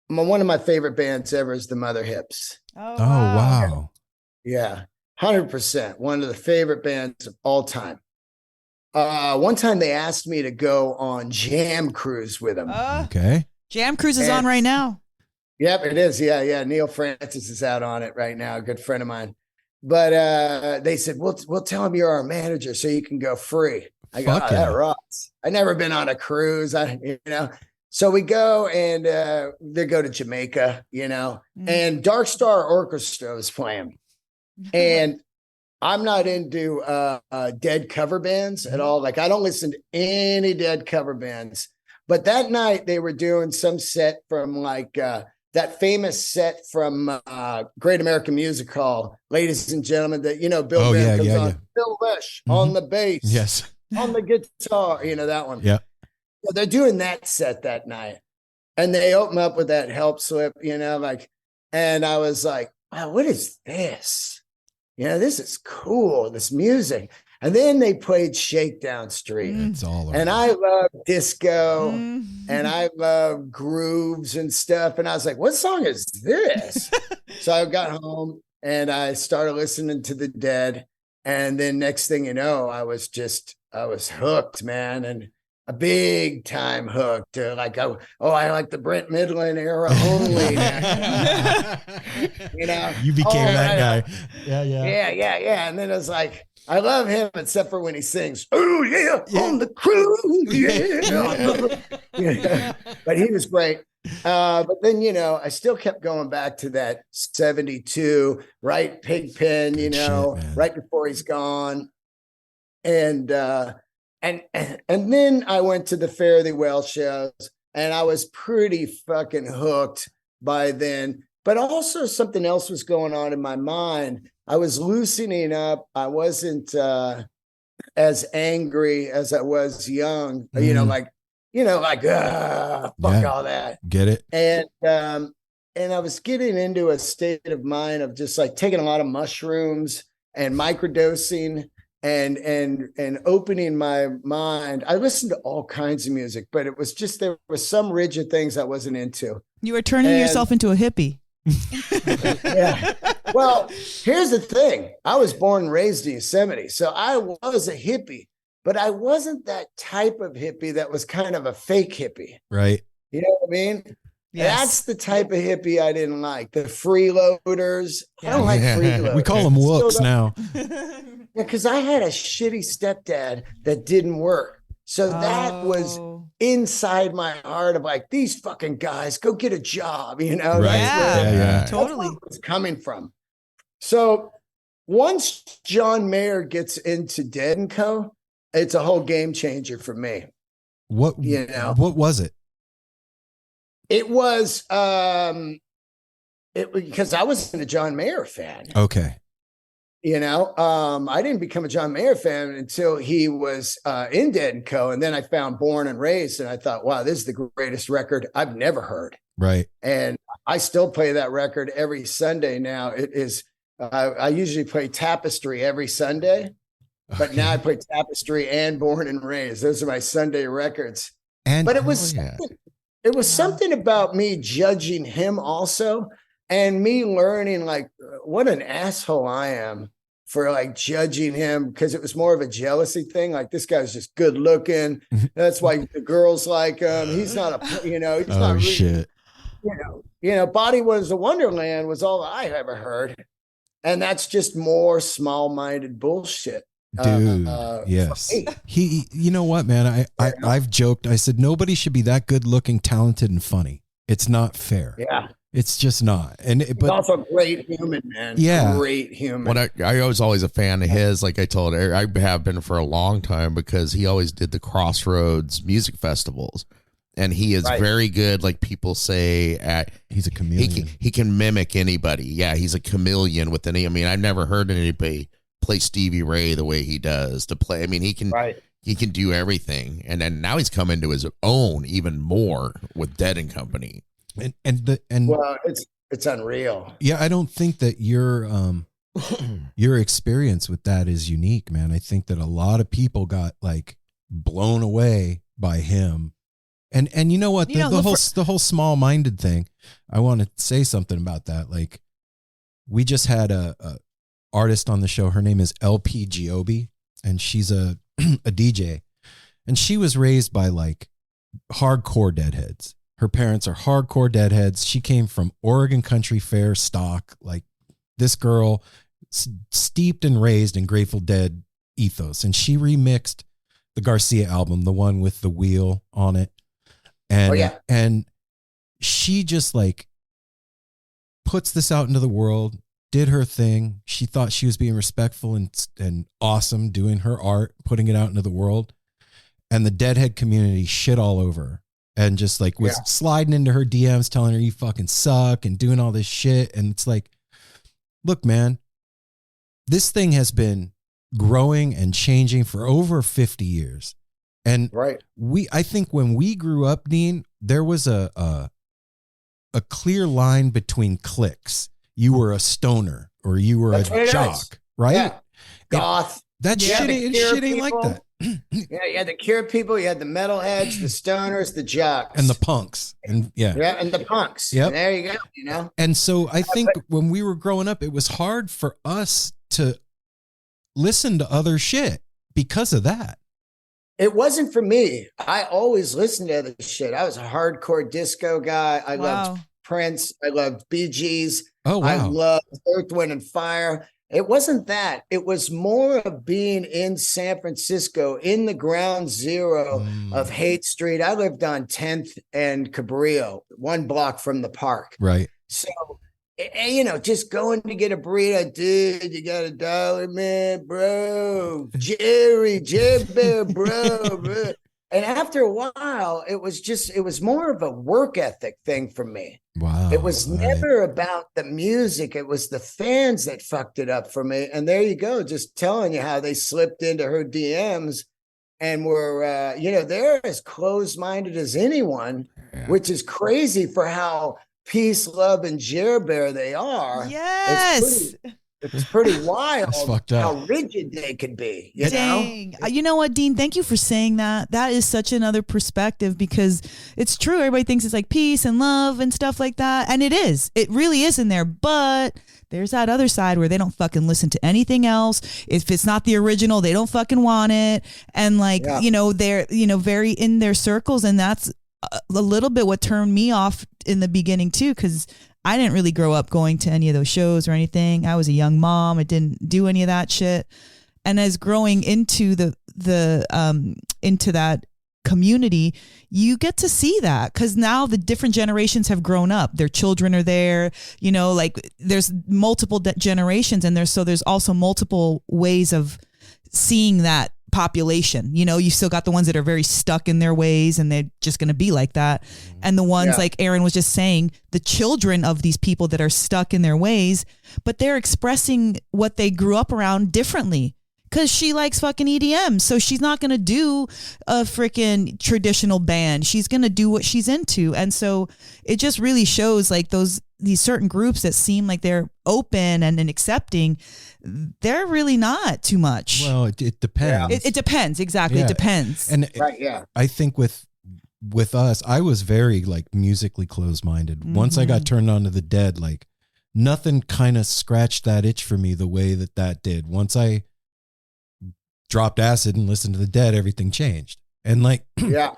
one of my favorite bands ever is the Mother Hips. Oh, wow. Yeah. 100%. One of the favorite bands of all time. One time they asked me to go on Jam Cruise with them. Okay. Jam Cruise is on right now. Yep, it is. Yeah. Neil Francis is out on it right now, a good friend of mine. But they said, we'll tell him you're our manager so you can go free. I go, that rocks. I've never been on a cruise. So we go and they go to Jamaica, and Dark Star Orchestra is playing. And I'm not into Dead cover bands at all. Like I don't listen to any Dead cover bands. But that night they were doing some set from like that famous set from Great American Music Hall, ladies and gentlemen, that, Bill Graham comes on, Bill Lesh on the bass, yes, on the guitar, that one. Yeah. So they're doing that set that night. And they open up with that Help slip, and I was like, wow, what is this? This is cool, this music. And then they played Shakedown Street. It's all over. And I love disco and I love grooves and stuff. And I was like, what song is this? So I got home and I started listening to the Dead. And then next thing you know, I was hooked, man. And a big time hooked. I like the Brent Midland era only. You became that guy. Yeah. And then it was like, I love him except for when he sings, oh yeah, on the cruise, yeah. But he was great. But then, I still kept going back to that 72, right? Pigpen, right before he's gone. And then I went to the Fare Thee Well shows and I was pretty fucking hooked by then. But also something else was going on in my mind. I was loosening up. I wasn't as angry as I was young, fuck all that. Get it? And I was getting into a state of mind of just like taking a lot of mushrooms and microdosing and opening my mind. I listened to all kinds of music, but it was just, there were some rigid things I wasn't into. You were turning yourself into a hippie. Yeah. Well, here's the thing. I was born and raised in Yosemite, so I was a hippie, but I wasn't that type of hippie that was kind of a fake hippie. Right. You know what I mean? Yes. That's the type of hippie I didn't like. The freeloaders. I don't like freeloaders. We call them wooks now. Because I had a shitty stepdad that didn't work. So that was inside my heart of like, these fucking guys, go get a job, Right. That's totally. where it's coming from. So once John Mayer gets into Dead & Co., it's a whole game changer for me. What was it? It was because I wasn't a John Mayer fan. Okay. I didn't become a John Mayer fan until he was in Dead & Co. And then I found Born and Raised and I thought, wow, this is the greatest record I've never heard. Right. And I still play that record every Sunday now. It is, I usually play Tapestry every Sunday. but now I play Tapestry and Born and Raised. Those are my Sunday records. And But it was something about me judging him also, and me learning like what an asshole I am for like judging him, because it was more of a jealousy thing. Like, this guy's just good looking. That's why the girls like him. He's not a, he's not really, shit. Body Was a Wonderland was all I ever heard. And that's just more small-minded bullshit. Dude, yes. He, you know what, man? I've joked. I said, nobody should be that good looking, talented, and funny. It's not fair. Yeah. It's just not. But also a great human, man. Yeah. Great human. Well, I was always a fan of his. Like I told her, I have been for a long time, because he always did the Crossroads music festivals. And he is very good, like people say, he's a chameleon. He can mimic anybody. Yeah, he's a chameleon with any. I mean, I've never heard anybody play Stevie Ray the way he does to play. I mean, he can do everything. And then now he's come into his own even more with Dead and Company. And well, it's unreal. Yeah, I don't think that your experience with that is unique, man. I think that a lot of people got like blown away by him. And you know what? The whole small-minded thing, I want to say something about that. Like, we just had a artist on the show. Her name is LP Giobbi, and she's a DJ. And she was raised by like hardcore deadheads. Her parents are hardcore deadheads. She came from Oregon Country Fair stock. Like, this girl steeped and raised in Grateful Dead ethos. And she remixed the Garcia album, the one with the wheel on it. And, and she just like puts this out into the world, did her thing. She thought she was being respectful and awesome, doing her art, putting it out into the world. And the Deadhead community shit all over her and just like was sliding into her DMs, telling her you fucking suck and doing all this shit. And it's like, look, man, this thing has been growing and changing for over 50 years. And I think when we grew up, Dean, there was a clear line between cliques. You were a stoner or you were a jock, right? Yeah. Goth. That shit ain't like that. Yeah, you had the Cure people, you had the metalheads, the stoners, the jocks. And the punks. And and the punks. Yep. And there you go, And so I think when we were growing up, it was hard for us to listen to other shit because of that. It wasn't for me. I always listened to other shit. I was a hardcore disco guy. I loved Prince. I loved Bee Gees. Oh, wow. I loved Earth, Wind, and Fire. It wasn't that. It was more of being in San Francisco, in the ground zero of Haight Street. I lived on 10th and Cabrillo, 1 block from the park. Right. So, just going to get a burrito, dude, you got $1, man, bro. Jerry Bear, bro. And after a while, it was more of a work ethic thing for me. Wow. It was never about the music. It was the fans that fucked it up for me. And there you go, just telling you how they slipped into her DMs and were, they're as closed-minded as anyone, which is crazy for how peace, love, and Jer Bear they are. Yes. It's pretty wild how rigid they could be. Dang. You know what, Dean? Thank you for saying that. That is such another perspective, because it's true. Everybody thinks it's like peace and love and stuff like that. And it is. It really is in there. But there's that other side where they don't fucking listen to anything else. If it's not the original, they don't fucking want it. And they're, very in their circles. And that's a little bit what turned me off in the beginning too, because I didn't really grow up going to any of those shows or anything. I was a young mom. I didn't do any of that shit. And as growing into into that community, you get to see that, because now the different generations have grown up. Their children are there, there's multiple generations, and there's also multiple ways of seeing that population. You still got the ones that are very stuck in their ways and they're just going to be like that. And the ones like Aaron was just saying, the children of these people that are stuck in their ways, but they're expressing what they grew up around differently. Because she likes fucking EDM. So she's not going to do a freaking traditional band. She's going to do what she's into. And so it just really shows like those these certain groups that seem like they're open and accepting, they're really not too much. Well, it depends. It depends. Exactly. Yeah. It depends. And Right. Yeah. I think with us, I was very like musically closed-minded. Once I got turned on to the Dead, like nothing kind of scratched that itch for me the way that did. Once I dropped acid and listened to the Dead, everything changed. And like, Yeah.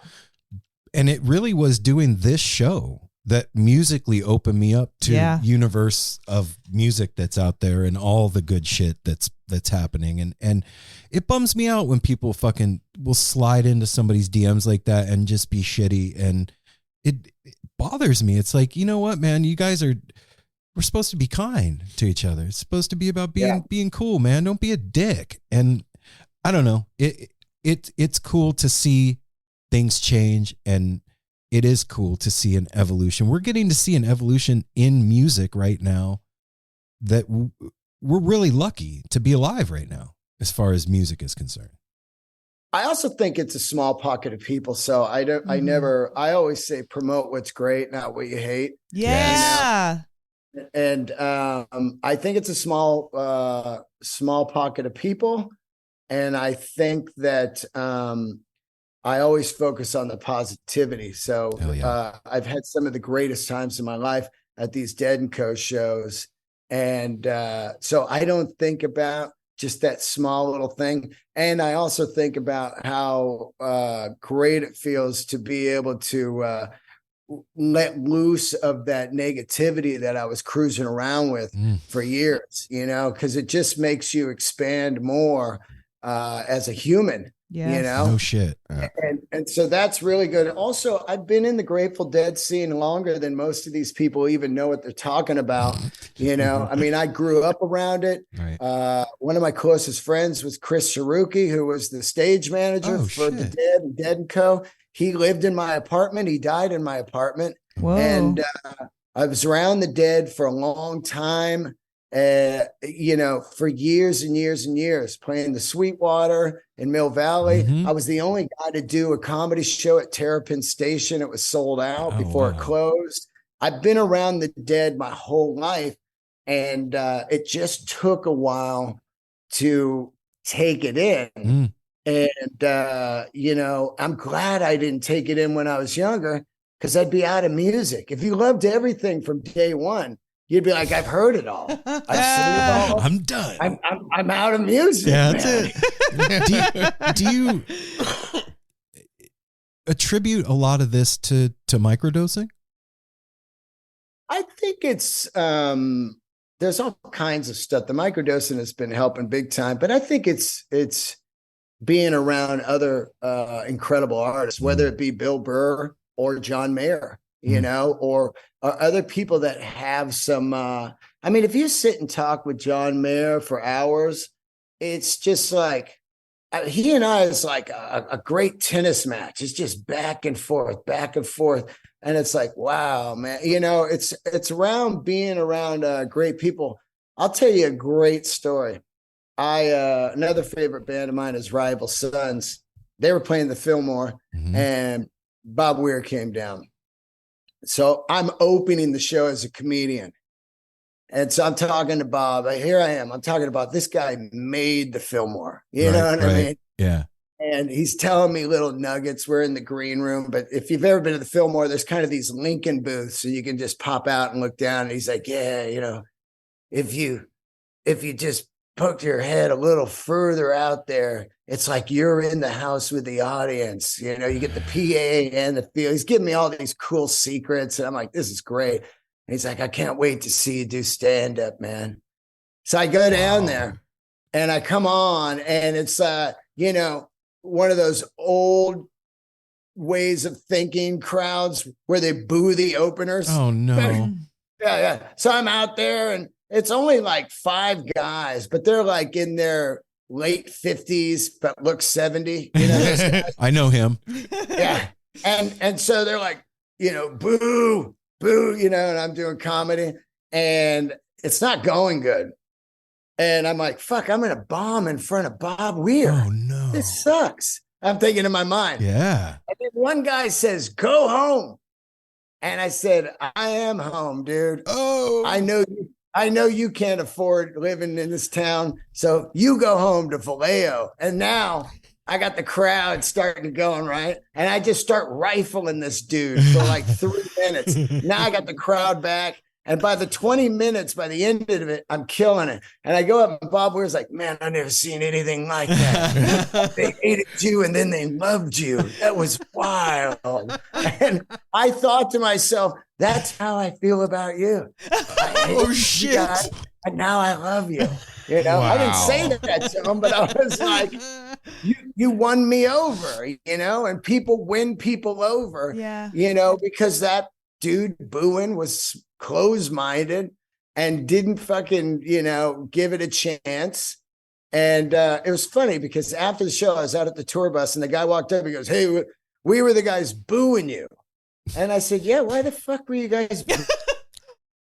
and it really was doing this show that musically opened me up to universe of music that's out there and all the good shit that's happening. And it bums me out when people fucking will slide into somebody's DMs like that and just be shitty. And it bothers me. It's like, you know what, man, we're supposed to be kind to each other. It's supposed to be about being cool, man. Don't be a dick. And I don't know. It's cool to see things change, and it is cool to see an evolution. We're getting to see an evolution in music right now that we're really lucky to be alive right now as far as music is concerned. I also think it's a small pocket of people. So I always say promote what's great, not what you hate. Yeah. And I think it's a small pocket of people. And I think that I always focus on the positivity. So I've had some of the greatest times in my life at these Dead & Co shows. And so I don't think about just that small little thing. And I also think about how great it feels to be able to let loose of that negativity that I was cruising around with for years, because it just makes you expand more as a human. Yes. No shit. And so that's really good. Also, I've been in the Grateful Dead scene longer than most of these people even know what they're talking about. I mean, I grew up around it. Right. One of my closest friends was Chris Saruki, who was the stage manager for the Dead and Dead & Co. He lived in my apartment. He died in my apartment. Whoa. And I was around the Dead for a long time. For years and years and years, playing the Sweetwater in Mill Valley. I was the only guy to do a comedy show at Terrapin Station. It was sold out before it closed. I've been around the Dead my whole life, and it just took a while to take it in. And, I'm glad I didn't take it in when I was younger, because I'd be out of music. If you loved everything from day one, you'd be like, I've heard it all. I've seen it all. I'm done. I'm out of music. Yeah, that's it. Do you attribute a lot of this to microdosing? I think it's there's all kinds of stuff. The microdosing has been helping big time, but I think it's being around other incredible artists, whether it be Bill Burr or John Mayer, or other people that have some, if you sit and talk with John Mayer for hours, it's just like, he and I is like a great tennis match. It's just back and forth, back and forth. And it's like, wow, man, it's around being around great people. I'll tell you a great story. Another favorite band of mine is Rival Sons. They were playing the Fillmore and Bob Weir came down. So I'm opening the show as a comedian. And so I'm talking to Bob. Here I am. I'm talking about this guy made the Fillmore. You know what I mean? Yeah. And he's telling me little nuggets. We're in the green room. But if you've ever been to the Fillmore, there's kind of these Lincoln booths. So you can just pop out and look down. And he's like, yeah, if you just poked your head a little further out there, it's like you're in the house with the audience. You get the PA and the feel. He's giving me all these cool secrets. And I'm like, this is great. And he's like, I can't wait to see you do stand-up, man. So I go down there and I come on, and it's, one of those old ways of thinking crowds where they boo the openers. Oh, no. Yeah. So I'm out there, and it's only like 5 guys, but they're like in their late 50s, but look 70. I know him. Yeah. And so they're like, boo, and I'm doing comedy, and it's not going good. And I'm like, fuck, I'm going to bomb in front of Bob Weir. Oh, no. This sucks. I'm thinking in my mind. Yeah. And then one guy says, go home. And I said, I am home, dude. Oh, I know you can't afford living in this town. So you go home to Vallejo. And now I got the crowd starting going, right? And I just start rifling this dude for like 3 minutes. Now I got the crowd back. And by the 20 minutes, by the end of it, I'm killing it. And I go up and Bob Weir's like, man, I've never seen anything like that. They hated you and then they loved you. That was wild. And I thought to myself, that's how I feel about you. Oh, shit. And now I love you. You know, I didn't say that to him, but I was like, you won me over, you know, and people win people over, you know, because that dude booing was closed-minded and didn't fucking, you know, give it a chance. And it was funny because after the show, I was out at the tour bus and the guy walked up, he goes, hey, we were the guys booing you. And I said, yeah, why the fuck were you guys booing?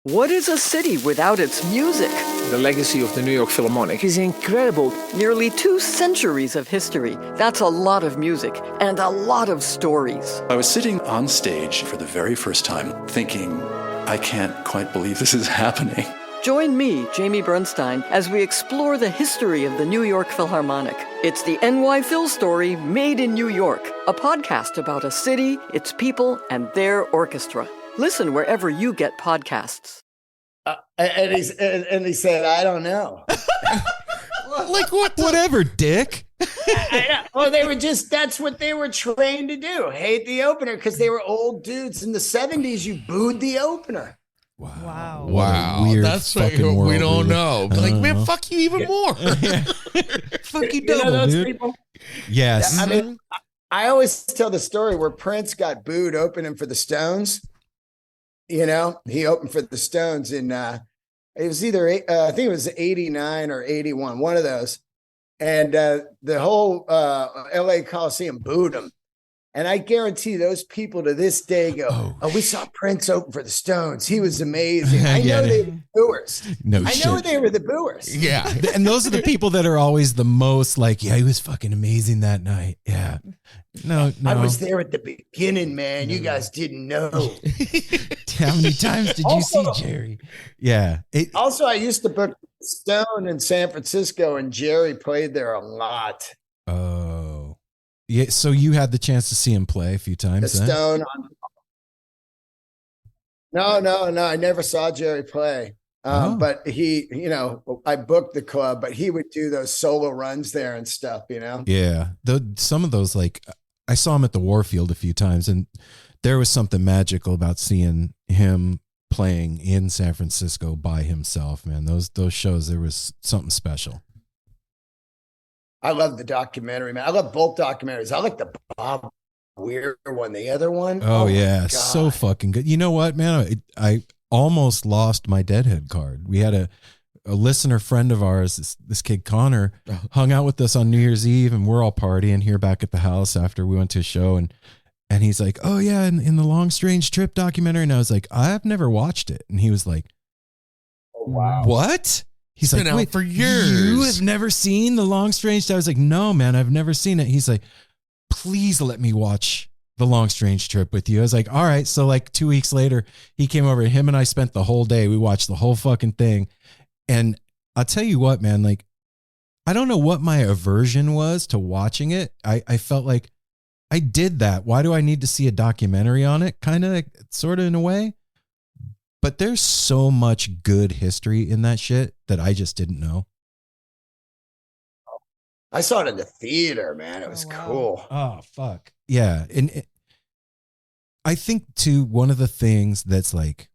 What is a city without its music? The legacy of the New York Philharmonic is incredible. Nearly 2 centuries of history. That's a lot of music and a lot of stories. I was sitting on stage for the very first time thinking, I can't quite believe this is happening. Join me, Jamie Bernstein, as we explore the history of the New York Philharmonic. It's the NY Phil story made in New York, a podcast about a city, its people, and their orchestra. Listen wherever you get podcasts. And he said, I don't know. like what? Whatever, dick. Well, that's what they were trained to do. Hate the opener because they were old dudes. In the 70s, you booed the opener. Wow. That's like we don't know. Like, man, fuck you even more. Fuck you You know double, those dude. people? Yes. I mean, I always tell the story where Prince got booed opening for the Stones. You know, he opened for the Stones in, it was either, I think it was 89 or 81, one of those. And the whole LA Coliseum booed him. And I guarantee those people to this day go, oh, we saw Prince open for the Stones. He was amazing. I know they were the booers. I know they were the booers. Yeah. And those are the people that are always the most like, yeah, he was fucking amazing that night. Yeah. No. I was there at the beginning, man. You guys didn't know. How many times did you see Jerry? Yeah. Also, I used to book Stone in San Francisco, and Jerry played there a lot. Oh. Yeah. So you had the chance to see him play a few times. The Stone. No. I never saw Jerry play. But he, you know, I booked the club, but he would do those solo runs there and stuff, you know? Yeah. Some of those, like, I saw him at the Warfield a few times, and there was something magical about seeing him playing in San Francisco by himself, man. Those shows, there was something special. I love the documentary, man. I love both documentaries. I like the Bob Weir one, the other one. Oh yeah. So fucking good. You know what, man? I almost lost my Deadhead card. We had a listener friend of ours, this kid Connor, hung out with us on New Year's Eve, and we're all partying here back at the house after we went to a show, and he's like, oh yeah, in the Long Strange Trip documentary. And I was like, I've never watched it. And he was like, oh, wow. What? He's like, been out for years. You have never seen the Long Strange? I was like, no, man, I've never seen it. He's like, please let me watch the Long Strange Trip with you. I was like, all right. So like 2 weeks later, he came over, him and I spent the whole day. We watched the whole fucking thing. And I'll tell you what, man, like, I don't know what my aversion was to watching it. I felt like I did that. Why do I need to see a documentary on it? Kind of, sort of in a way. But there's so much good history in that shit that I just didn't know. I saw it in the theater, man. It was cool. Oh, fuck. Yeah. And I think, too, one of the things that's like,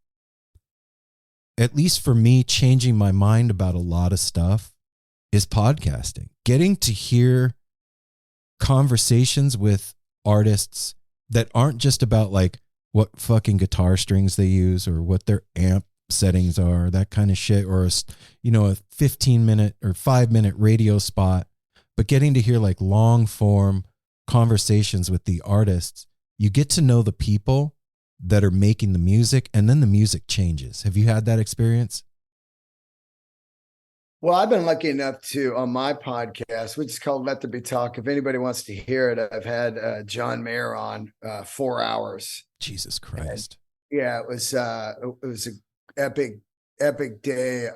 at least for me, changing my mind about a lot of stuff is podcasting. Getting to hear conversations with artists that aren't just about like what fucking guitar strings they use or what their amp settings are, that kind of shit, or a 15-minute or 5-minute radio spot, but getting to hear like long form conversations with the artists. You get to know the people that are making the music, and then the music changes. Have you had that experience? Well, I've been lucky enough to, on my podcast, which is called Let There Be Talk. If anybody wants to hear it, I've had John Mayer on 4 hours. Jesus Christ. Yeah, it was an epic day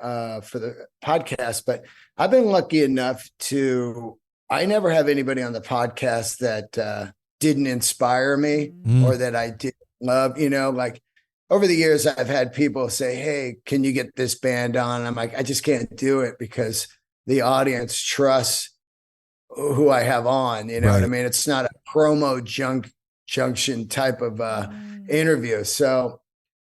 for the podcast. But I've been lucky enough I never have anybody on the podcast that didn't inspire me or that I didn't love. Like over the years, I've had people say, "Hey, can you get this band on?" And I'm like, I just can't do it because the audience trusts who I have on. You know what I mean? It's not a promo junction type of interview. So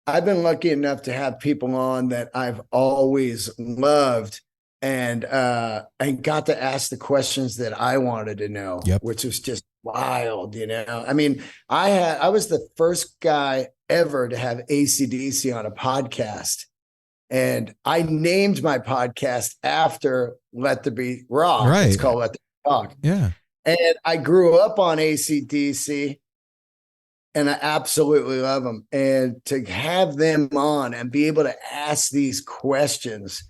I've been lucky enough to have people on that I've always loved and got to ask the questions that I wanted to know, which was just wild. I mean, I was the first guy ever to have AC/DC on a podcast. And I named my podcast after Let There Be Rock. Right. It's called Let There Be Rock. Yeah. And I grew up on AC/DC and I absolutely love them. And to have them on and be able to ask these questions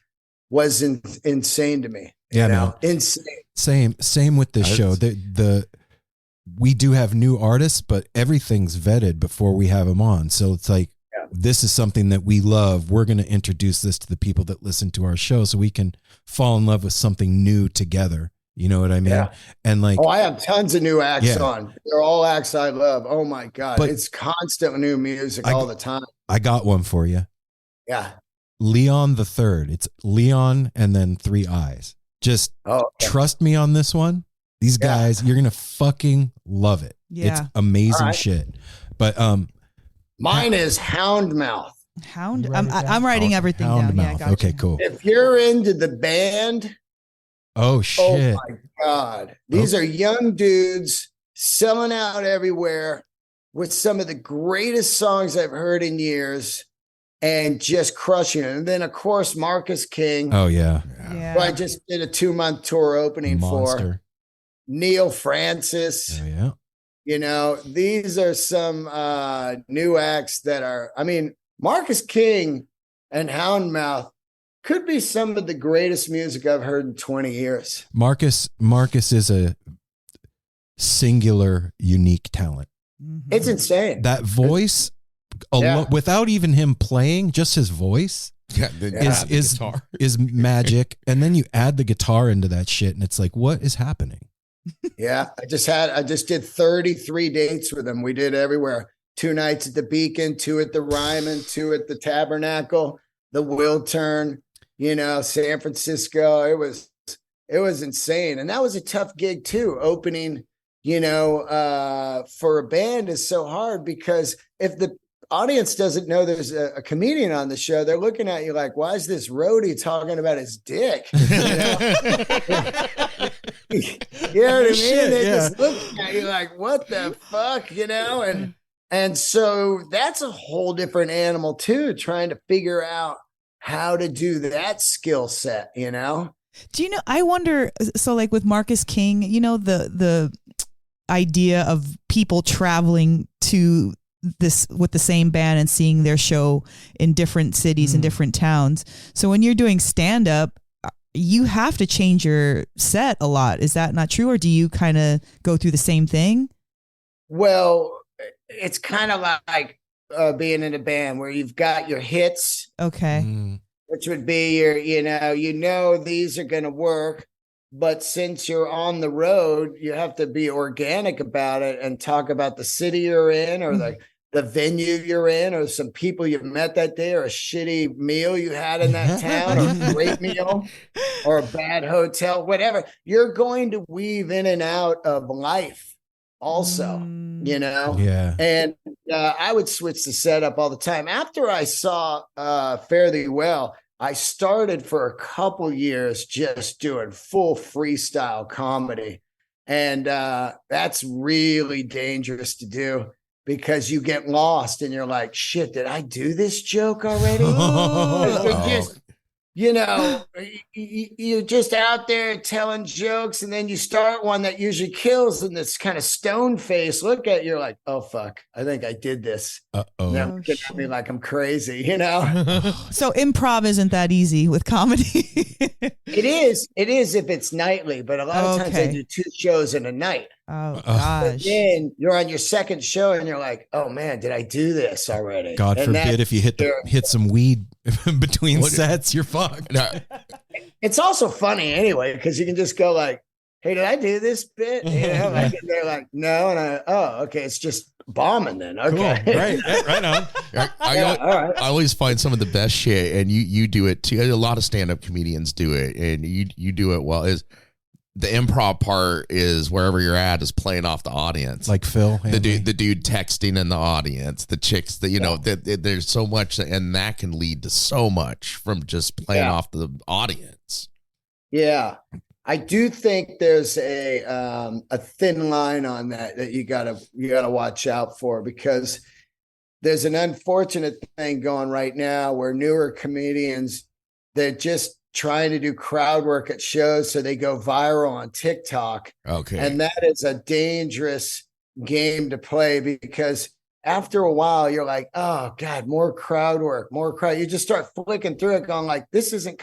was insane to me. Yeah, man. Insane. Same with this show. We do have new artists, but everything's vetted before we have them on. So it's like, this is something that we love. We're going to introduce this to the people that listen to our show so we can fall in love with something new together. You know what I mean? Yeah. And like, I have tons of new acts on. They're all acts I love. Oh my God. But it's constant new music all the time. I got one for you. Yeah. Leon the Third. It's Leon and then 3 eyes. Just trust me on this one. These guys, you're going to fucking love it. Yeah. It's amazing shit. But, mine is Houndmouth. I'm writing everything down. Yeah, gotcha. Okay, cool. If you're into the band, oh shit! Oh my God, these are young dudes selling out everywhere with some of the greatest songs I've heard in years, and just crushing it. And then of course Marcus King. Oh yeah. Who I just did a 2-month tour opening for. Neil Francis. Oh yeah. These are some new acts that are, I mean, Marcus King and Houndmouth could be some of the greatest music I've heard in 20 years. Marcus is a singular, unique talent. It's insane. That voice, without even him playing, just his voice is magic. And then you add the guitar into that shit and it's like, what is happening? Yeah, I just did 33 dates with him. We did everywhere. 2 nights at the Beacon, 2 at the Ryman, 2 at the Tabernacle, the Wiltern, San Francisco. It was insane. And that was a tough gig too. Opening, for a band is so hard because if the audience doesn't know there's a comedian on the show, they're looking at you like, why is this roadie talking about his dick? You know what I mean? They just look at you like, what the fuck, and so that's a whole different animal too, trying to figure out how to do that skill set, Do I wonder, so like with Marcus King, the idea of people traveling to this with the same band and seeing their show in different cities and different towns. So when you're doing stand up, you have to change your set a lot. Is that not true? Or do you kind of go through the same thing? Well, it's kind of like being in a band where you've got your hits. Okay. Which would be your, these are going to work. But since you're on the road, you have to be organic about it and talk about the city you're in or the venue you're in or some people you met that day or a shitty meal you had in that town or a great meal or a bad hotel, whatever. You're going to weave in and out of life also, Yeah. And I would switch the setup all the time. After I saw Fare Thee Well, I started for a couple years just doing full freestyle comedy. And that's really dangerous to do because you get lost and you're like, shit, did I do this joke already? You're just out there telling jokes and then you start one that usually kills and this kind of stone face look at you, you're like, oh, fuck, I think I did this. Uh-oh. Now looking at me like I'm crazy, So improv isn't that easy with comedy. It is if it's nightly, but a lot of times I do 2 shows in a night. Oh gosh. Then you're on your second show and you're like, oh man, did I do this already? God And forbid if you hit some weed between What- sets, you're fucked. No, it's also funny anyway, because you can just go like, hey, did I do this bit? You know, like, and they're like, no. And okay, it's just bombing then. Okay. Cool. Right on. I always find some of the best shit, and you do it too. A lot of stand-up comedians do it, and you do it well. Is the improv part is wherever you're at is playing off the audience, Like Phil. the dude texting in the audience, the chicks that there's so much, and that can lead to so much from just playing off the audience. Yeah. I do think there's a thin line on that you gotta watch out for, because there's an unfortunate thing going right now where newer comedians, they're just trying to do crowd work at shows so they go viral on TikTok. Okay. And that is a dangerous game to play, because after a while you're like, oh God, more crowd work, more crowd. You just start flicking through it going like, this isn't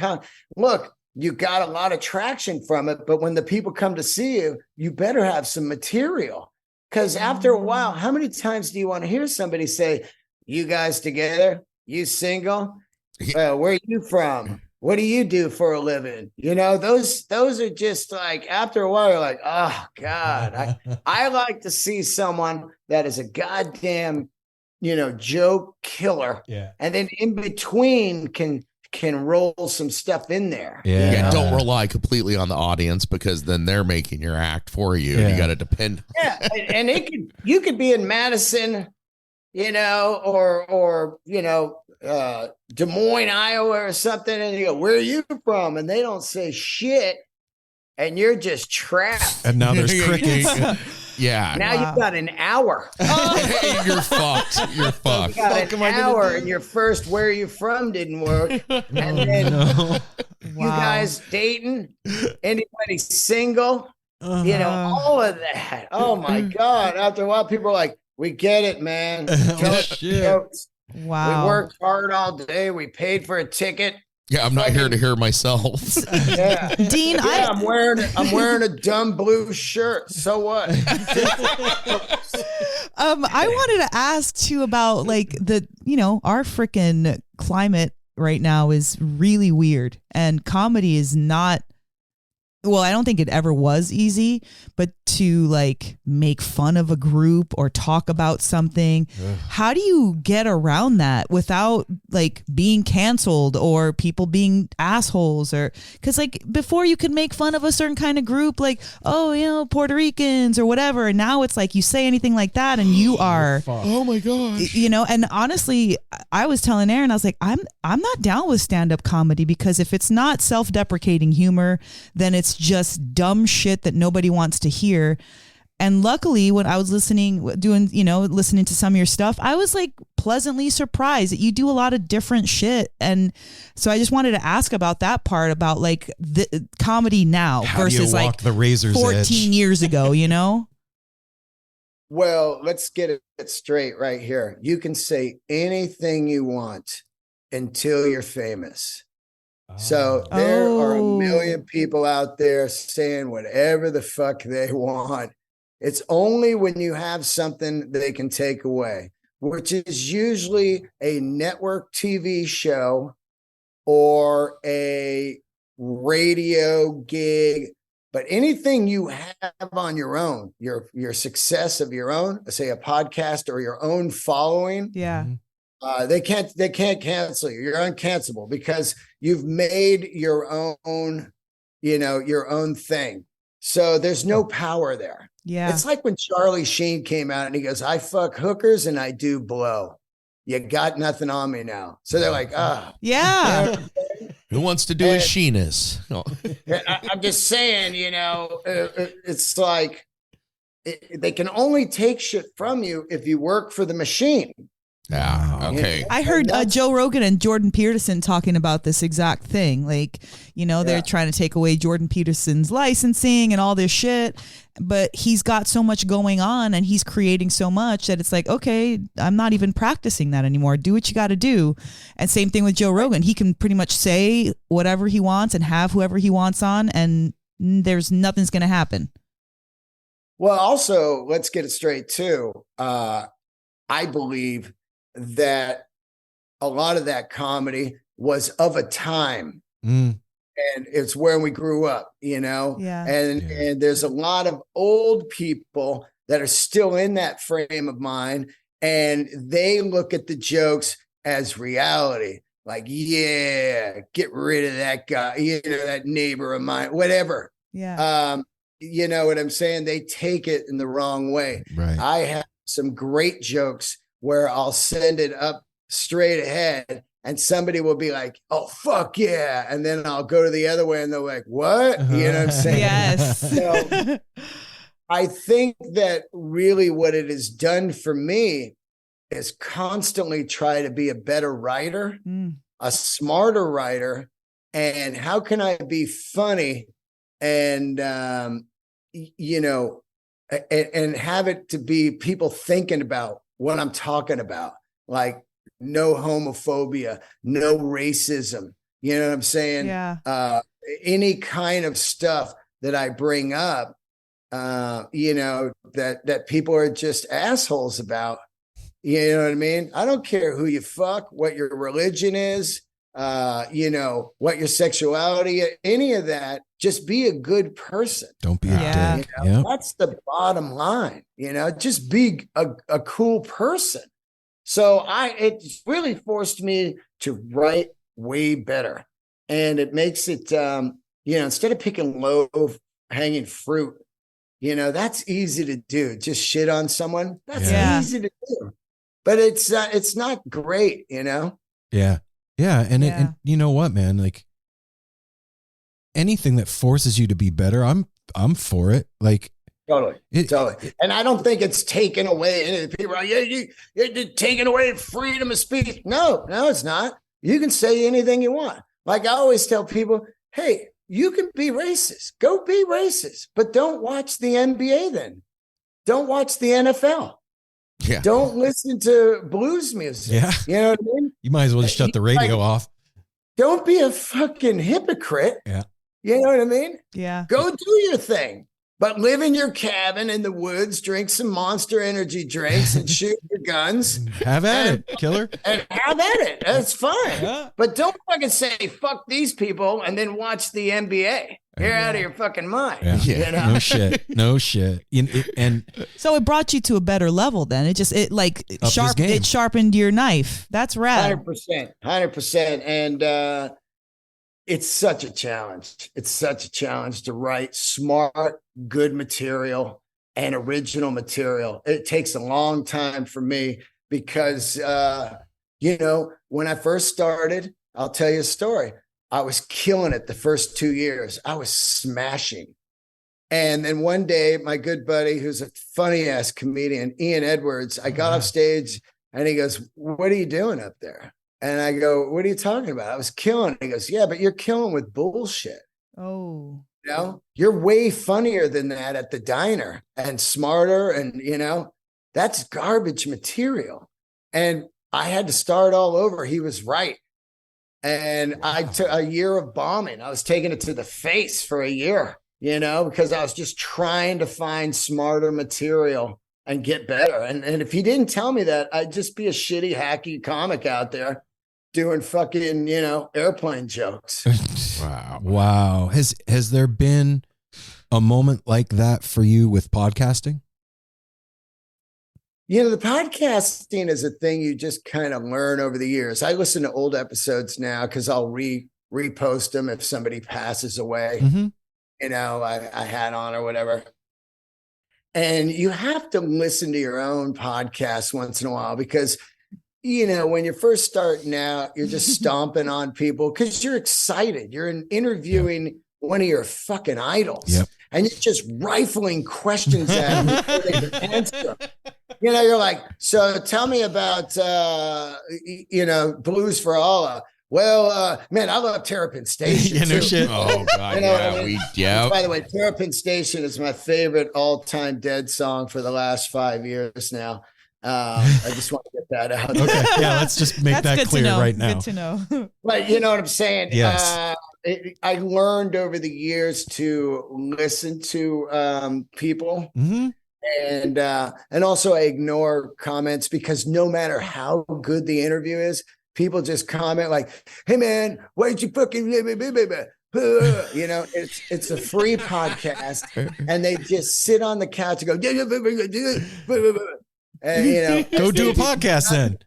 look, you got a lot of traction from it, but when the people come to see you, you better have some material. Because after a while, how many times do you want to hear somebody say, you guys together? You single? Where are you from? What do you do for a living? You know, those are just like, after a while, you're like, oh God, I like to see someone that is a goddamn, joke killer. Yeah. And then in between can roll some stuff in there. Yeah, don't rely completely on the audience, because then they're making your act for you. And you got to depend. Yeah, and you could be in Madison, or Des Moines, Iowa, or something, and you go, "Where are you from?" And they don't say shit, and you're just trapped. And now there's crickets. Yeah. Now you've got an hour. You're fucked. You're fucked. You got an hour, and your first "Where are you from?" didn't work, and then you guys dating? Anybody single? All of that. Oh my God! After a while, people are like, "We get it, man. Tell us jokes. Wow. We worked hard all day. We paid for a ticket." Yeah, I'm not here to hear myself. Yeah, Dean, I'm wearing a dumb blue shirt. So what? I wanted to ask too about like our freaking climate right now is really weird, and comedy is not. Well, I don't think it ever was easy, but to like make fun of a group or talk about something, how do you get around that without like being canceled or people being assholes? Or because like before you could make fun of a certain kind of group, like, Puerto Ricans or whatever. And now it's like you say anything like that and you are, Oh my gosh. and honestly, I was telling Aaron, I was like, I'm not down with stand-up comedy, because if it's not self-deprecating humor, then it's just dumb shit that nobody wants to hear. And luckily, when I was listening to some of your stuff, I was like pleasantly surprised that you do a lot of different shit. And so I just wanted to ask about that part, about like the comedy now versus like the razor's 14 edge? years ago, Well, let's get it straight right here. You can say anything you want until you're famous. So there are a million people out there saying whatever the fuck they want. It's only when you have something they can take away, which is usually a network TV show or a radio gig. But anything you have on your own, your success of your own, say a podcast or your own following, Yeah. they can't cancel you. You're uncancelable because you've made your own, your own thing. So there's no power there. Yeah. It's like when Charlie Sheen came out and he goes, I fuck hookers and I do blow. You got nothing on me now. So they're like, Yeah. Who wants to do a Sheenus? Oh. I'm just saying, it's like they can only take shit from you if you work for the machine. Yeah. Okay. I heard Joe Rogan and Jordan Peterson talking about this exact thing. Like, they're trying to take away Jordan Peterson's licensing and all this shit, but he's got so much going on and he's creating so much that it's like, okay, I'm not even practicing that anymore. Do what you got to do. And same thing with Joe Rogan. He can pretty much say whatever he wants and have whoever he wants on, and there's nothing's going to happen. Well, also, let's get it straight too. I believe that a lot of that comedy was of a time. Mm. And it's where we grew up, you know? Yeah. And there's a lot of old people that are still in that frame of mind, and they look at the jokes as reality. Like, yeah, get rid of that guy, you know, that neighbor of mine, whatever. Yeah. You know what I'm saying? They take it in the wrong way. Right. I have some great jokes where I'll send it up straight ahead and somebody will be like, oh, fuck yeah. And then I'll go to the other way and they're like, what? You know what I'm saying? Yes. So I think that really what it has done for me is constantly try to be a better writer, a smarter writer. And how can I be funny and, you know, and have it to be people thinking about what I'm talking about, like no homophobia, no racism, you know what I'm saying? Yeah. Any kind of stuff that I bring up, you know, that people are just assholes about, you know what I mean? I don't care who you fuck, what your religion is, you know, what your sexuality, any of that, just be a good person. Don't be Yeah. a dick. You know, Yep. that's the bottom line, you know, just be a cool person. So it really forced me to write way better. And it makes it, you know, instead of picking low hanging fruit, you know, that's easy to do. Just shit on someone. That's Yeah. easy to do. But it's not great, you know? Yeah. Yeah. And, Yeah. and you know what, man? Like anything that forces you to be better, I'm for it. Like, Totally. And I don't think it's taken away. And people are like, yeah, you're taking away freedom of speech. No, it's not. You can say anything you want. Like I always tell people, hey, you can be racist. Go be racist. But don't watch the NBA then. Don't watch the NFL. Yeah. Don't listen to blues music. Yeah. You know what I mean? You might as well just shut the radio off. Don't be a fucking hypocrite. Yeah. You know what I mean? Yeah. Go do your thing. But live in your cabin in the woods, drink some Monster Energy drinks and shoot your guns. Have at it, killer. And have at it. That's fine. Yeah. But don't fucking say, fuck these people, and then watch the NBA. You're out of your fucking mind. Yeah. You know? No shit. No shit. And So it brought you to a better level then. It his game. it sharpened your knife. That's rad. 100%. And it's such a challenge. It's such a challenge to write smart, good material and original material. It takes a long time for me because, you know, when I first started, I'll tell you a story. I was killing it the first 2 years. I was smashing. And then one day, my good buddy, who's a funny ass comedian, Ian Edwards, I got off stage and he goes, what are you doing up there? And I go, what are you talking about? I was killing. He goes, yeah, but you're killing with bullshit. Oh. You know, you're way funnier than that at the diner and smarter. And, you know, that's garbage material. And I had to start all over. He was right. And I took a year of bombing. I was taking it to the face for a year, you know, because I was just trying to find smarter material and get better. And if he didn't tell me that, I'd just be a shitty, hacky comic out there doing fucking, you know, airplane jokes. Wow. Has there been a moment like that for you with podcasting? You know, the podcasting is a thing you just kind of learn over the years. I listen to old episodes now because I'll repost them if somebody passes away, you know, I had on or whatever. And you have to listen to your own podcast once in a while because, you know, when you're first starting out, you're just stomping on people because you're excited. You're interviewing one of your fucking idols. Yep. And you're just rifling questions at them before they can answer. You know, you're like, so tell me about, you know, Blues for Allah. Well, man, I love Terrapin Station. Yeah, no too. shit. Oh God, You know what yeah, I mean? yeah. By the way, Terrapin Station is my favorite all-time Dead song for the last 5 years now. I just want to get that out. Okay. Yeah, let's just make That's that good clear to know. right now. Good to know. But you know what I'm saying? Yes. I learned over the years to listen to people. Mhm. And also I ignore comments because no matter how good the interview is, people just comment like, "Hey man, why did you fucking," you know, it's a free podcast, and they just sit on the couch and go, and you know, Go do a podcast then.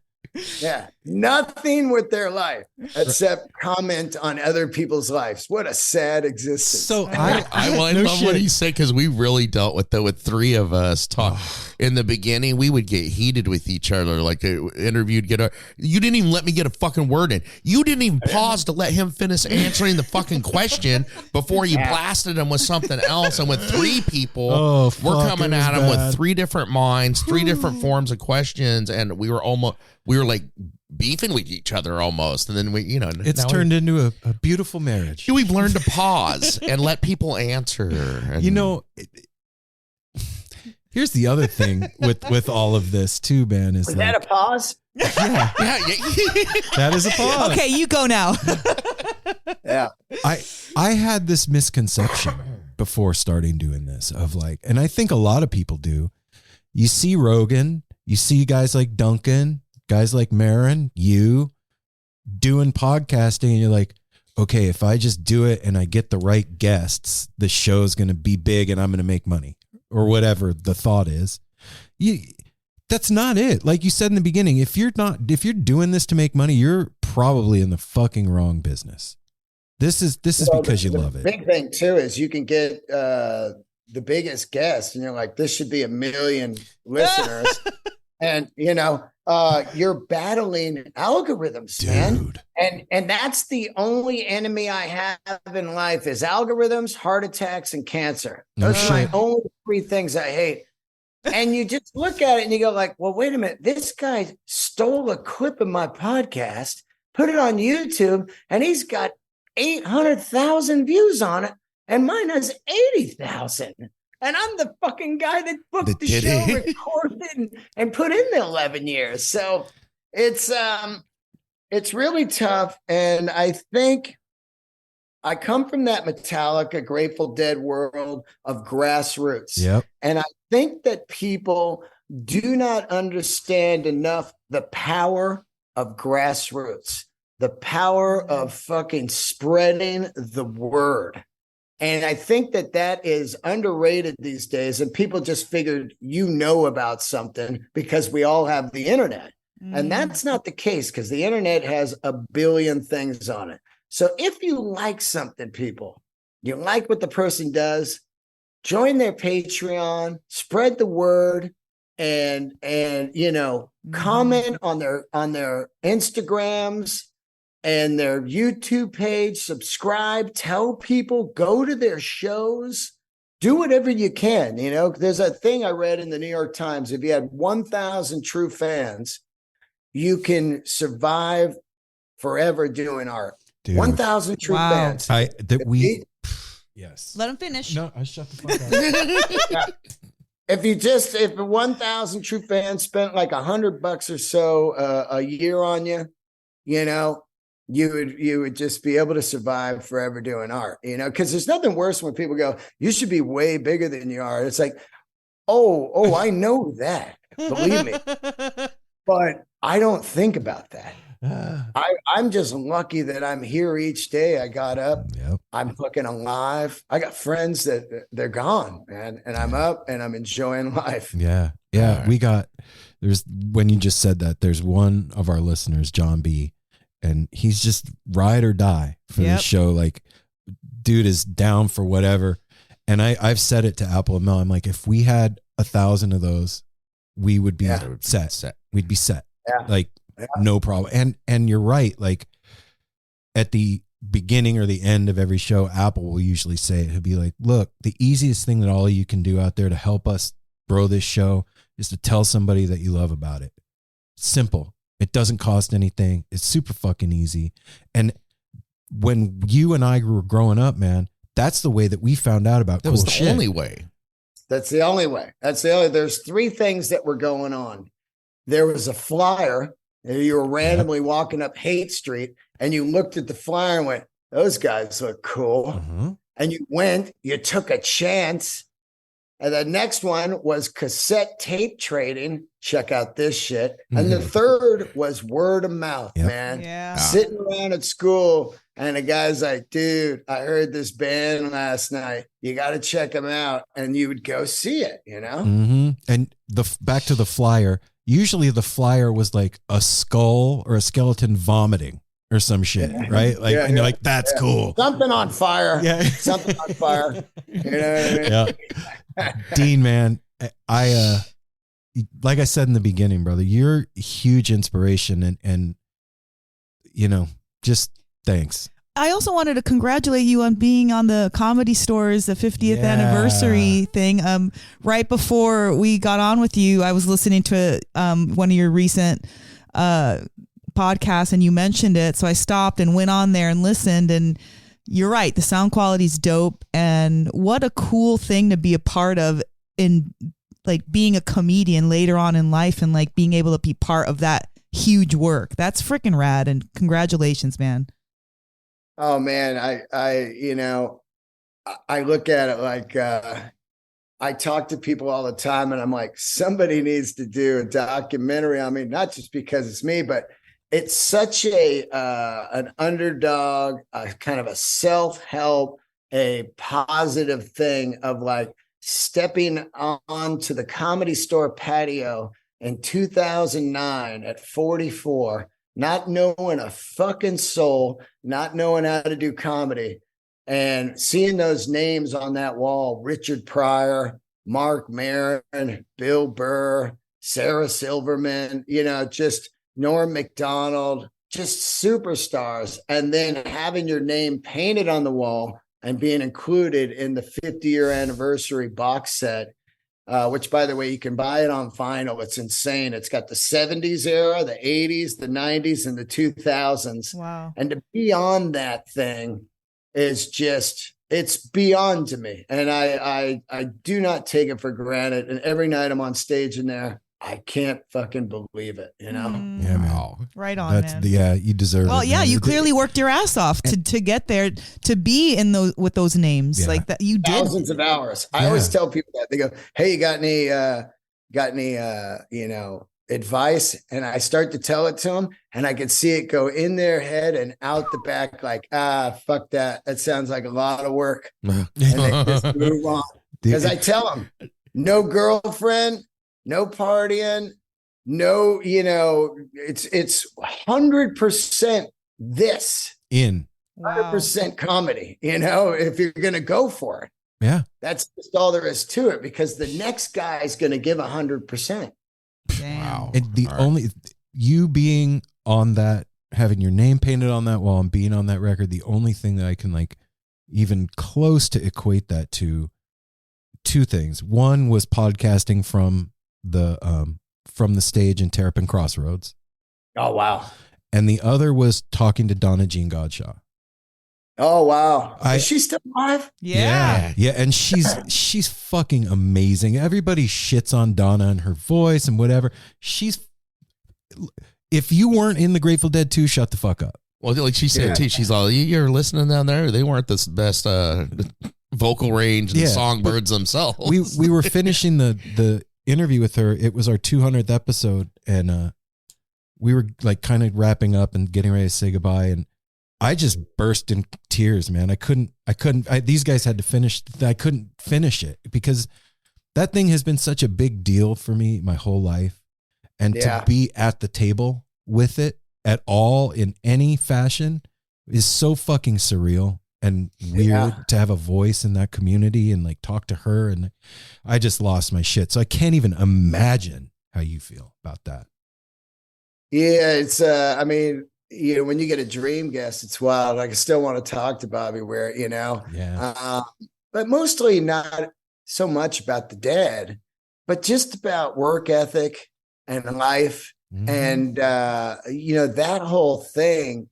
yeah, nothing with their life except comment on other people's lives. What a sad existence. So I no love what shit. he said, because we really dealt with that with three of us talk in the beginning. We would get heated with each other, like interviewed. You didn't even let me get a fucking word in. You didn't even pause to let him finish answering the fucking question before you blasted him with something else. And with three people, we're coming at him with three different minds, three different forms of questions, and we were like beefing with each other almost. And then It's turned into a beautiful marriage. we've learned to pause and let people answer. And, You know, here's the other thing with all of this too, man, is Was like, that a pause? yeah, yeah. that is a pause. Okay, you go now. Yeah. I had this misconception before starting doing this of like, and I think a lot of people do. You see Rogan, you see guys like Duncan, guys like Maron, you doing podcasting, and you're like, okay, if I just do it and I get the right guests, the show's going to be big and I'm going to make money, or whatever the thought is. That's not it. Like you said in the beginning, if you're doing this to make money, you're probably in the fucking wrong business. This is because you love it. The big thing too is you can get the biggest guest, and you're like, this should be 1 million listeners. And you're battling algorithms, man. And that's the only enemy I have in life is algorithms, heart attacks, and cancer. Those are my only 3 things I hate. And you just look at it and you go like, well, wait a minute. This guy stole a clip of my podcast, put it on YouTube, and he's got 800,000 views on it, and mine has 80,000. And I'm the fucking guy that booked the show, recorded, and put in the 11 years. So it's really tough. And I think I come from that Metallica, Grateful Dead world of grassroots. Yep. And I think that people do not understand enough the power of grassroots, the power of fucking spreading the word. And I think that is underrated these days. And people just figured about something because we all have the internet. And that's not the case, because the internet has 1 billion things on it. So if you like something, people, you like what the person does, join their Patreon, spread the word, and comment on their Instagrams and their YouTube page, subscribe, tell people, go to their shows, do whatever you can. There's a thing I read in the New York Times. If you had 1,000 true fans, you can survive forever doing art. Dude. 1,000 true fans. Yes. Let him finish. No, I shut the fuck up. If 1,000 true fans spent like $100 or so a year on you, you would just be able to survive forever doing art, because there's nothing worse when people go, you should be way bigger than you are. It's like, oh, I know that, believe me, but I don't think about that. I'm just lucky that I'm here each day. I got up. Yep. I'm fucking alive. I got friends that they're gone, man, and I'm up and I'm enjoying life. Yeah. Yeah. Right. When you just said that, there's one of our listeners, John B., and he's just ride or die for this show. Like, dude is down for whatever. And I've said it to Apple and Mel. I'm like, if we had 1,000 of those, we would be set. We'd be set. Yeah. Like, no problem. And you're right. Like, at the beginning or the end of every show, Apple will usually say it. He'll be like, look, the easiest thing that all of you can do out there to help us grow this show is to tell somebody that you love about it. Simple. It doesn't cost anything. It's super fucking easy. And when you and I were growing up, man, that's the way that we found out about cool shit. That was the only way. That's the only way. There's 3 things that were going on. There was a flyer, and you were randomly walking up Haight Street, and you looked at the flyer and went, those guys look cool. Mm-hmm. And you took a chance. And the next one was cassette tape trading. Check out this shit. And the third was word of mouth, man. Yeah. Sitting around at school, and the guy's like, dude, I heard this band last night. You got to check them out. And you would go see it, you know? Mm-hmm. And back to the flyer. Usually the flyer was like a skull or a skeleton vomiting or some shit, right? Like, and you're like, that's cool. Something on fire. Yeah. Something on fire. You know what I mean? Yeah. Dean, man, I like I said in the beginning, brother, you're a huge inspiration and you know, just thanks. I also wanted to congratulate you on being on the Comedy Store's the 50th anniversary thing. Right before we got on with you, I was listening to one of your recent podcasts and you mentioned it. So I stopped and went on there and listened, and you're right. The sound quality is dope. And what a cool thing to be a part of in like being a comedian later on in life and like being able to be part of that huge work. That's freaking rad. And congratulations, man. Oh man, I look at it like I talk to people all the time, and I'm like, somebody needs to do a documentary on me, not just because it's me, but it's such an underdog, kind of a self-help, a positive thing of like stepping onto the Comedy Store patio in 2009 at 44. Not knowing a fucking soul, not knowing how to do comedy, and seeing those names on that wall, Richard Pryor, Marc Maron, Bill Burr, Sarah Silverman, just Norm Macdonald, just superstars. And then having your name painted on the wall and being included in the 50-year anniversary box set, which, by the way, you can buy it on vinyl. It's insane. It's got the 70s era, the 80s, the 90s, and the 2000s. Wow. And to be on that thing is just, it's beyond to me. And I do not take it for granted. And every night I'm on stage in there, I can't fucking believe it, Yeah, man. Right on, man. You deserve it. Well, yeah, man. you clearly worked your ass off to get there, to be in those with those names like that. You did thousands of hours. I always tell people that. They go, "Hey, you got any advice?" And I start to tell it to them, and I can see it go in their head and out the back, like, fuck that. That sounds like a lot of work. And they just move on. Because I tell them, no girlfriend, no partying, no, it's 100% this. 100% comedy, if you're going to go for it. Yeah. That's just all there is to it, because the next guy is going to give 100%. Damn. Wow. And you being on that, having your name painted on that wall and being on that record, the only thing that I can like even close to equate that to, two things. One was podcasting from the stage in Terrapin Crossroads. Oh, wow. And the other was talking to Donna Jean Godshall. Oh, wow. Is she still alive? Yeah. And she's fucking amazing. Everybody shits on Donna and her voice and whatever. If you weren't in the Grateful Dead 2, shut the fuck up. Well, like she said too, she's all, you're listening down there. They weren't the best vocal range and songbirds themselves. We were finishing the interview with her. It was our 200th episode, and we were like kind of wrapping up and getting ready to say goodbye, and I just burst in tears, man. These guys had to finish. I couldn't finish it because that thing has been such a big deal for me my whole life, and to be at the table with it at all in any fashion is so fucking surreal and weird to have a voice in that community and like talk to her. And I just lost my shit. So I can't even imagine how you feel about that. Yeah. It's, when you get a dream guest, it's wild. Like, I still want to talk to Bobby Ware, but mostly not so much about the dead, but just about work ethic and life. Mm-hmm. And, that whole thing,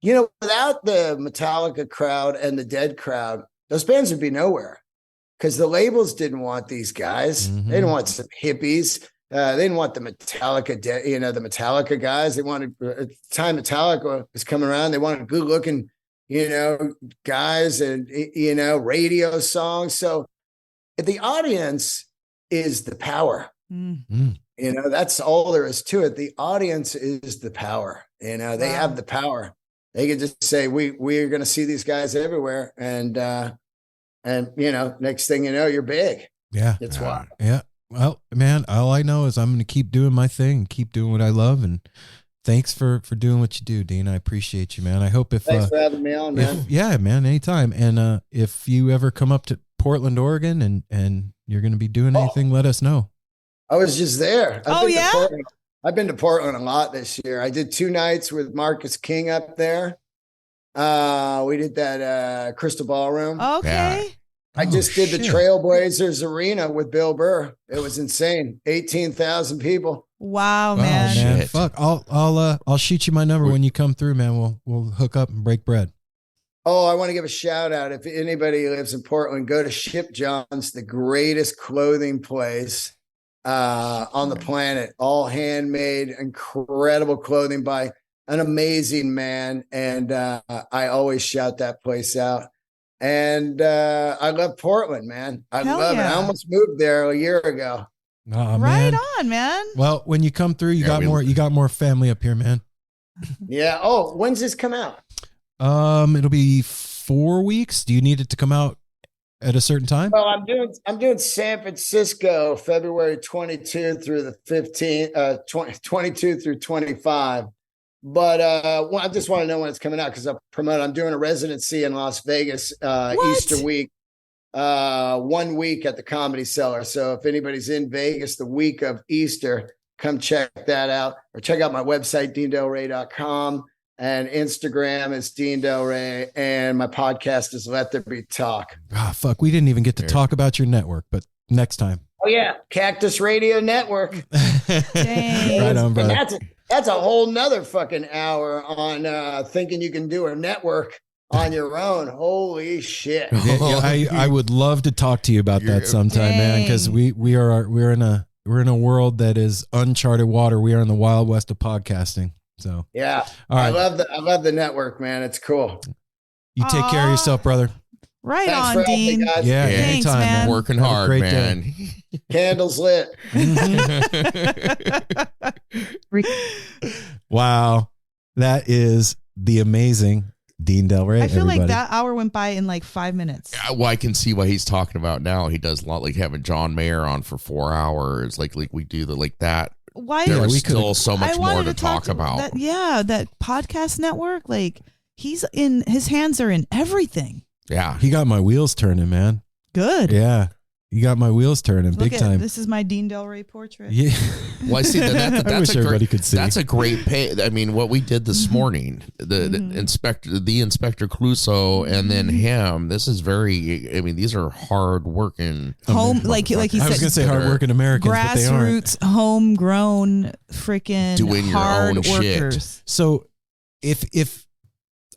without the Metallica crowd and the Dead crowd, those bands would be nowhere, because the labels didn't want these guys. Mm-hmm. They didn't want some hippies. They didn't want the Metallica, the Metallica guys. They wanted, at the time Metallica was coming around, they wanted good looking, guys and, radio songs. So the audience is the power. That's all there is to it. The audience is the power. They have the power. They can just say, we're going to see these guys everywhere. And next thing you know, you're big. Yeah. That's why. Yeah. Well, man, all I know is I'm going to keep doing my thing and keep doing what I love. And thanks for doing what you do, Dean. I appreciate you, man. I hope thanks for having me on, man. Yeah, man, anytime. And if you ever come up to Portland, Oregon, and you're going to be doing anything, let us know. I was just there. Yeah? I've been to Portland a lot this year. I did 2 nights with Marcus King up there. We did that Crystal Ballroom. Okay. Yeah. I just did the Trailblazers Arena with Bill Burr. It was insane. 18,000 people. Wow, Oh, man. man. Fuck. I'll shoot you my number when you come through, man. We'll hook up and break bread. Oh, I want to give a shout out. If anybody lives in Portland, go to Ship John's, the greatest clothing place on the planet. All handmade, incredible clothing by an amazing man. And I always shout that place out. And I love Portland, man. I love it. I almost moved there a year ago. Oh, right man. on, man. Well, when you come through, you got more family up here, man. Yeah. Oh, when's this come out? It'll be 4 weeks. Do you need it to come out at a certain time? Well, I'm doing San Francisco, February 22 through the 15th, 22 through 25. But I just want to know when it's coming out because I'll promote. I'm doing a residency in Las Vegas Easter week, 1 week at the Comedy Cellar. So if anybody's in Vegas the week of Easter, come check that out or check out my website, deandelray.com, and Instagram is Dean Delray, and my podcast is Let There Be Talk. Ah, fuck. We didn't even get to talk about your network, but next time. Oh, yeah. Cactus Radio Network. Dang. Right on, brother. That's a whole nother fucking hour on thinking you can do a network on your own. Holy shit. Yeah, I would love to talk to you about that sometime, man, because we're in a world that is uncharted water. We are in the Wild West of podcasting. So yeah. All right. I love the network, man. It's cool. You take care of yourself, brother. Right Thanks on, for having Dean. me, guys. Yeah, Thanks, anytime, man. Working Have a hard, great man. day. Candles lit. Wow. That is the amazing Dean Delray. I feel everybody. like that hour went by in like 5 minutes. Well, I can see what he's talking about now. He does a lot like having John Mayer on for 4 hours, like we do that. Why? There was we still so much more to talk about. That podcast network, like his hands are in everything. Yeah. He got my wheels turning, man. Good. Yeah. You got my wheels turning big time. This is my Dean Delray portrait. Yeah. Well, I see that's I wish everybody could see. That's a great pay. I mean, what we did this morning, the Inspector Clouseau, and then him. This is very. I mean, these are hard working. Like he said. I was gonna say hard working Americans, but they aren't. Grassroots, homegrown, freaking doing your hard own workers. shit. So, if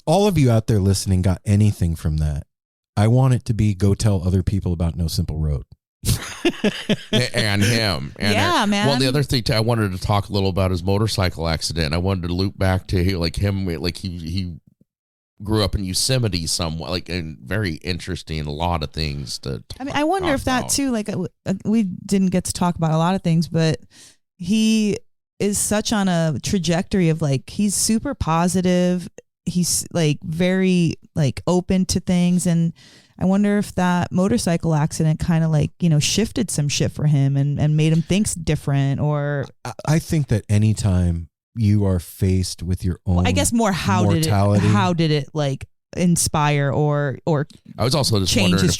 all of you out there listening got anything from that, I want it to be go tell other people about No Simple Road. And him. And yeah, man. Well, the other thing, too, I wanted to talk a little about his motorcycle accident. I wanted to loop back to him, like he grew up in Yosemite somewhat, like, and very interesting, a lot of things to I wonder if that, too, like we didn't get to talk about a lot of things, but he is such on a trajectory of like, he's super positive. He's like very like open to things, and I wonder if that motorcycle accident kind of like, shifted some shit for him and made him think different. Or I think that anytime you are faced with your own, I guess more how did it like inspire or I was also just change wondering his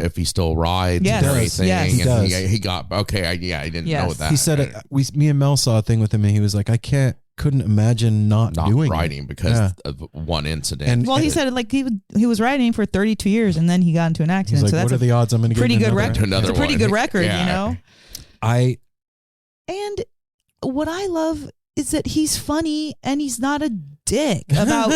if he still rides Yes. and everything. Yes. He does. He got okay. I didn't know that. He said me and Mel saw a thing with him, and he was like, I couldn't imagine not doing riding it. because of one incident. Well, he said like he was riding for 32 years and then he got into an accident. He's like, so that's what are the odds I'm going to get pretty good record? record. It's a pretty good record, And what I love is that he's funny and he's not a dick about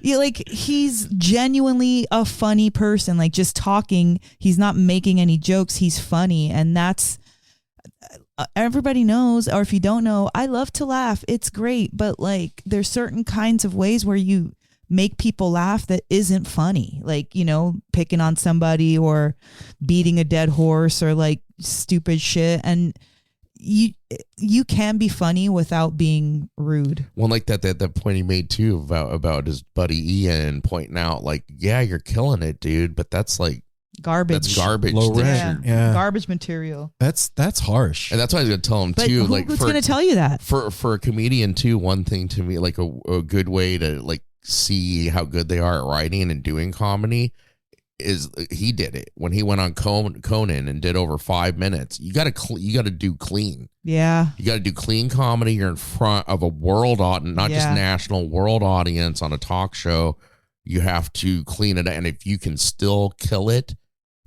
like he's genuinely a funny person, like just talking. He's not making any jokes. He's funny, and that's everybody knows, or if you don't know, I love to laugh. It's great, but like there's certain kinds of ways where you make people laugh that isn't funny, like, you know, picking on somebody or beating a dead horse or like stupid shit. And you can be funny without being rude. Well, like that point he made too about his buddy Ian pointing out, like, yeah, you're killing it, dude, but that's like garbage. That's garbage. Low rent. Yeah. Garbage material. That's harsh. And that's why I was gonna tell him But too. who's gonna tell you that? For a comedian too, one thing to me, like a good way to like see how good they are at writing and doing comedy is he did it when he went on Conan and did over 5 minutes. You gotta do clean. Yeah. You gotta do clean comedy. You're in front of a world audience, not just national, world audience on a talk show. You have to clean it, and if you can still kill it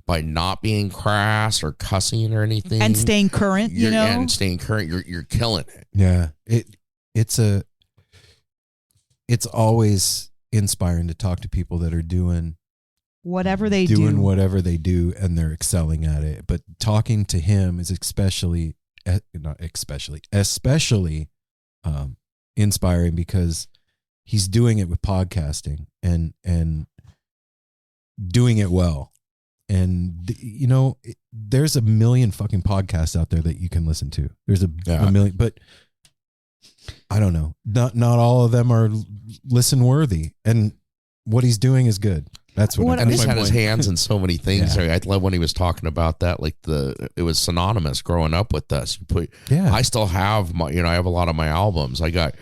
by not being crass or cussing or anything, and staying current, you know, you're killing it. Yeah, it's always inspiring to talk to people that are doing whatever they do, and they're excelling at it. But talking to him is especially inspiring because he's doing it with podcasting and doing it well. And, you know, there's a million fucking podcasts out there that you can listen to. There's a million, but I don't know. Not all of them are listen worthy. And what he's doing is good. That's what. And he's had his hands in so many things. Yeah. I love when he was talking about that. Like it was synonymous growing up with us. I still have I have a lot of my albums. I got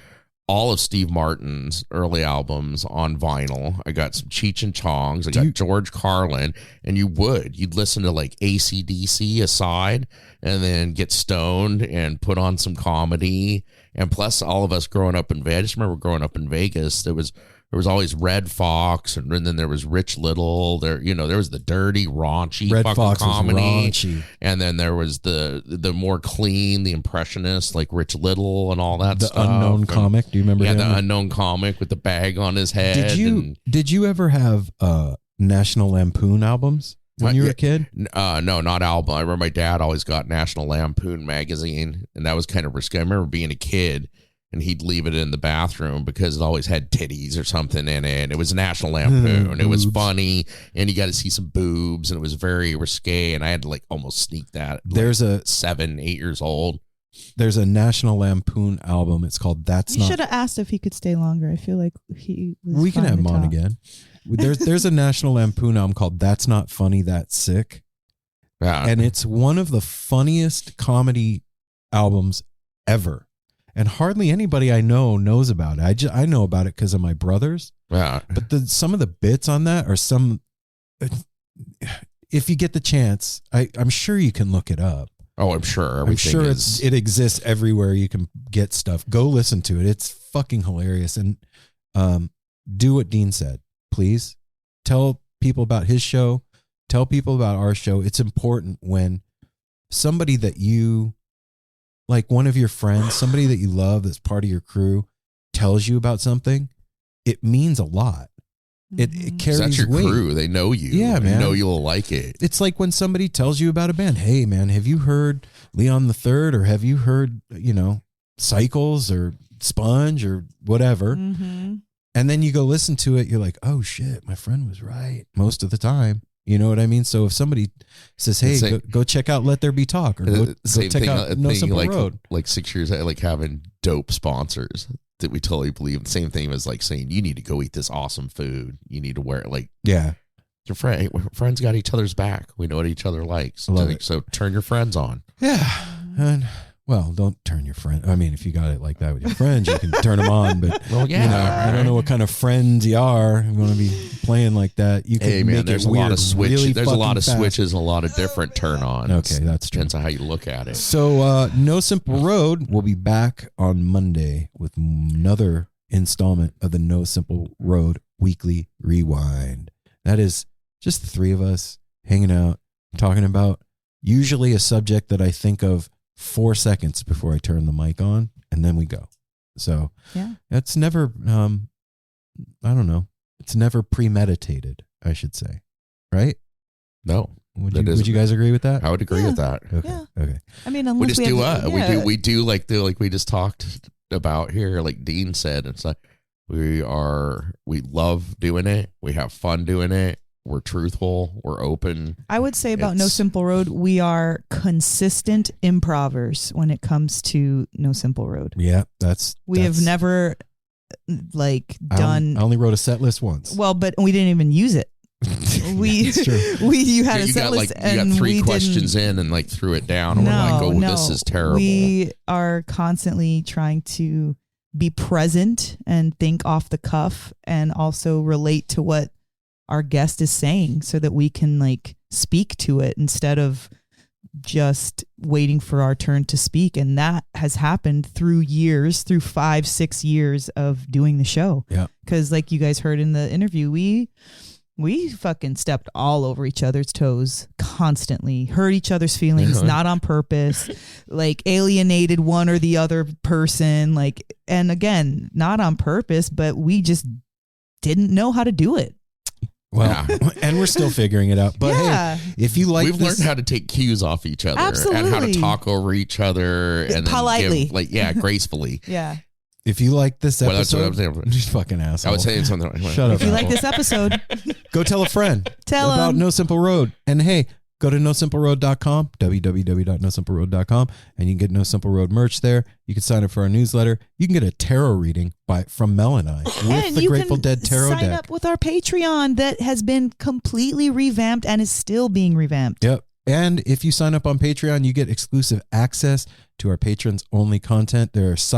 all of Steve Martin's early albums on vinyl. I got some Cheech and Chong's. I got George Carlin. And you'd listen to like AC/DC aside and then get stoned and put on some comedy. And plus all of us growing up in Vegas. I just remember growing up in Vegas, there was always Red Fox, and then there was Rich Little. There was the dirty, raunchy Red fucking Fox comedy, raunchy. And then there was the more clean, the impressionist, like Rich Little and all that the stuff. Unknown Comic. Do you remember? Yeah, him? the Unknown Comic with the bag on his head. Did you ever have National Lampoon albums when you were a kid? No, not album. I remember my dad always got National Lampoon magazine, and that was kind of risky. I remember being a kid, and he'd leave it in the bathroom because it always had titties or something in it. It was National Lampoon. It was funny, and you got to see some boobs, and it was very risque, and I had to like almost sneak that. There's a 7-8 years old. There's a National Lampoon album. It's called That's You Not. should have asked if he could stay longer. I feel like he was We can fine have to him on talk. again. There's a National Lampoon album called That's Not Funny, That's Sick. Yeah. And it's one of the funniest comedy albums ever. And hardly anybody I know knows about it. I know about it because of my brothers. Yeah. But some of the bits on that are if you get the chance, I'm sure you can look it up. Oh, I'm sure. I'm sure it exists everywhere you can get stuff. Go listen to it. It's fucking hilarious. And do what Dean said. Please tell people about his show. Tell people about our show. It's important when somebody that you, like one of your friends, somebody that you love that's part of your crew, tells you about something, it means a lot. It carries that's your weight. crew. They know you. Yeah, man. They know you'll like it. It's like when somebody tells you about a band. Hey, man, have you heard Leon the Third, or have you heard, Cycles or Sponge or whatever? Mm-hmm. And then you go listen to it. You're like, oh shit, my friend was right most of the time. You know what I mean? So if somebody says, hey, go check out Let There Be Talk, or go check out No Simple Road. Like 6 years, like having dope sponsors that we totally believe. The same thing was like saying, you need to go eat this awesome food. You need to wear it. Like, yeah, your friends got each other's back. We know what each other likes. Love it. So turn your friends on. Yeah. And well, don't turn your friend. I mean, if you got it like that with your friends, you can turn them on. But well, yeah, I don't know what kind of friends you are. You want to be playing like that. You can make there's it a lot weird of switches. really There's a lot of fast. switches and a lot of different turn ons. Okay, that's true. Depends on how you look at it. So, No Simple Road will be back on Monday with another installment of the No Simple Road Weekly Rewind. That is just the three of us hanging out, talking about usually a subject that I think of 4 seconds before I turn the mic on, and then we go. So that's never, I don't know. It's never premeditated, I should say. Right? No. Would you guys agree with that? I would agree with that. Okay. Yeah. Okay. I mean, We just do we do like we just talked about here, like Dean said. It's like We love doing it. We have fun doing it. We're truthful. We're open. I would say about No Simple Road, we are consistent improvers when it comes to No Simple Road. Yeah, we have never done. I only wrote a set list once. Well, but we didn't even use it. It's true. You had a set list, you got 3 questions in and like threw it down, and we're like, "Oh, this is terrible." We are constantly trying to be present and think off the cuff, and also relate to what our guest is saying, so that we can like speak to it instead of just waiting for our turn to speak. And that has happened through 5-6 years of doing the show. Yeah, because like you guys heard in the interview, we fucking stepped all over each other's toes constantly, hurt each other's feelings, not on purpose, like alienated one or the other person, like, and again, not on purpose, but we just didn't know how to do it. Well, and we're still figuring it out. But hey, if you like we've learned how to take cues off each other. Absolutely. And how to talk over each other and politely, gracefully. Yeah. If you like this episode, well, that's what I was saying. Just fucking asshole. I was saying something. Shut up. If you like this episode, go tell a friend. Tell about them. No Simple Road. And hey, go to nosimpleroad.com, www.nosimpleroad.com, and you can get No Simple Road merch there. You can sign up for our newsletter. You can get a tarot reading from Mel and I with and the you Grateful can Dead tarot sign deck. up with our Patreon that has been completely revamped and is still being revamped. Yep. And if you sign up on Patreon, you get exclusive access to our patrons only content. There's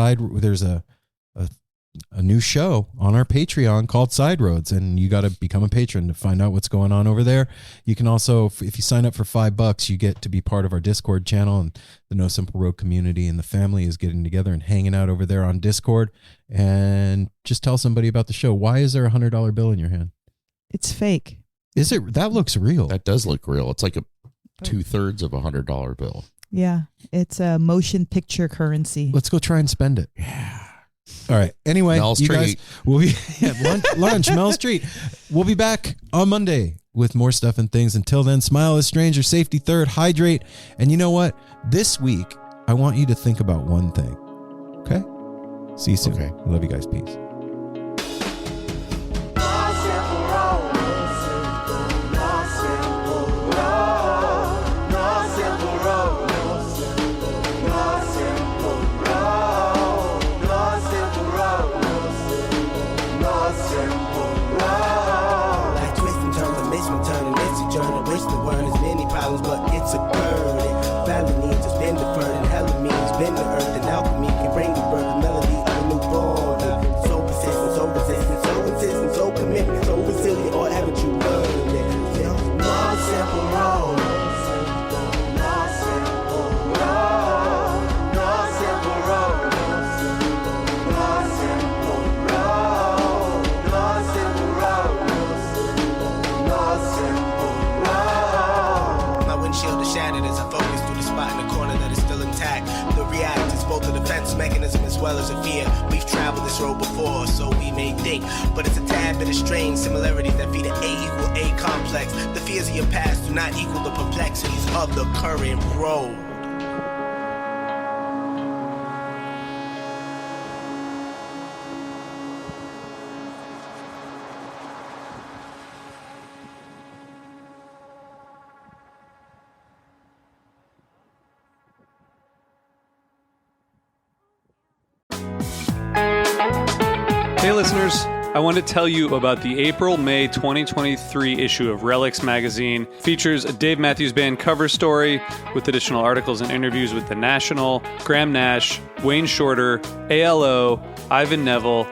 a new show on our Patreon called Side Roads, and you got to become a patron to find out what's going on over there. You can also, if you sign up for $5, you get to be part of our Discord channel, and the No Simple Road community and the family is getting together and hanging out over there on Discord. And just tell somebody about the show. Why is there a $100 bill in your hand? It's fake. Is it? That looks real. That does look real. It's like a 2/3 of a $100 bill. Yeah, it's a motion picture currency. Let's go try and spend it. Yeah. All right. Anyway, Mel's you guys Treat. will be at lunch, Mel's Treat. We'll be back on Monday with more stuff and things. Until then, smile as stranger, safety third, hydrate. And you know what? This week, I want you to think about one thing. Okay? See you soon. Okay. Love you guys. Peace. But it's a burden. Family needs has been deferred, and hella means been the earth, and alchemy can bring the birth, the melody of a newborn. So persistent, so resistant, so insistent, so commitment, so resilient, or haven't you learned it? No simple road. No simple road. No simple road. No simple road. No simple road. No simple road. My windshield is shattered as I focus through the spot in the corner that is still intact. The react is both a defense mechanism as well as a fear. We've traveled this road before, so we may think, but it's a tad bit of strange similarities that feed an A=A complex. The fears of your past do not equal the perplexities of the current road. Hey listeners, I want to tell you about the April-May 2023 issue of Relics magazine. Features a Dave Matthews Band cover story with additional articles and interviews with The National, Graham Nash, Wayne Shorter, ALO, Ivan Neville,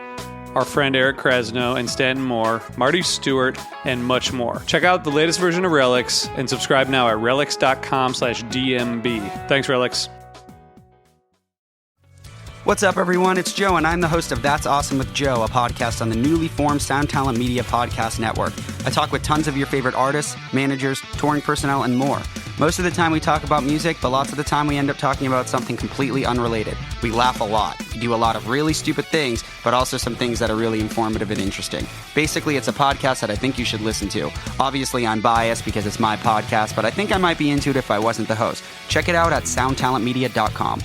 our friend Eric Krasno and Stanton Moore, Marty Stewart, and much more. Check out the latest version of Relics and subscribe now at relics.com/DMB. Thanks, Relics. What's up, everyone? It's Joe, and I'm the host of That's Awesome with Joe, a podcast on the newly formed Sound Talent Media Podcast Network. I talk with tons of your favorite artists, managers, touring personnel, and more. Most of the time we talk about music, but lots of the time we end up talking about something completely unrelated. We laugh a lot. We do a lot of really stupid things, but also some things that are really informative and interesting. Basically, it's a podcast that I think you should listen to. Obviously, I'm biased because it's my podcast, but I think I might be into it if I wasn't the host. Check it out at soundtalentmedia.com.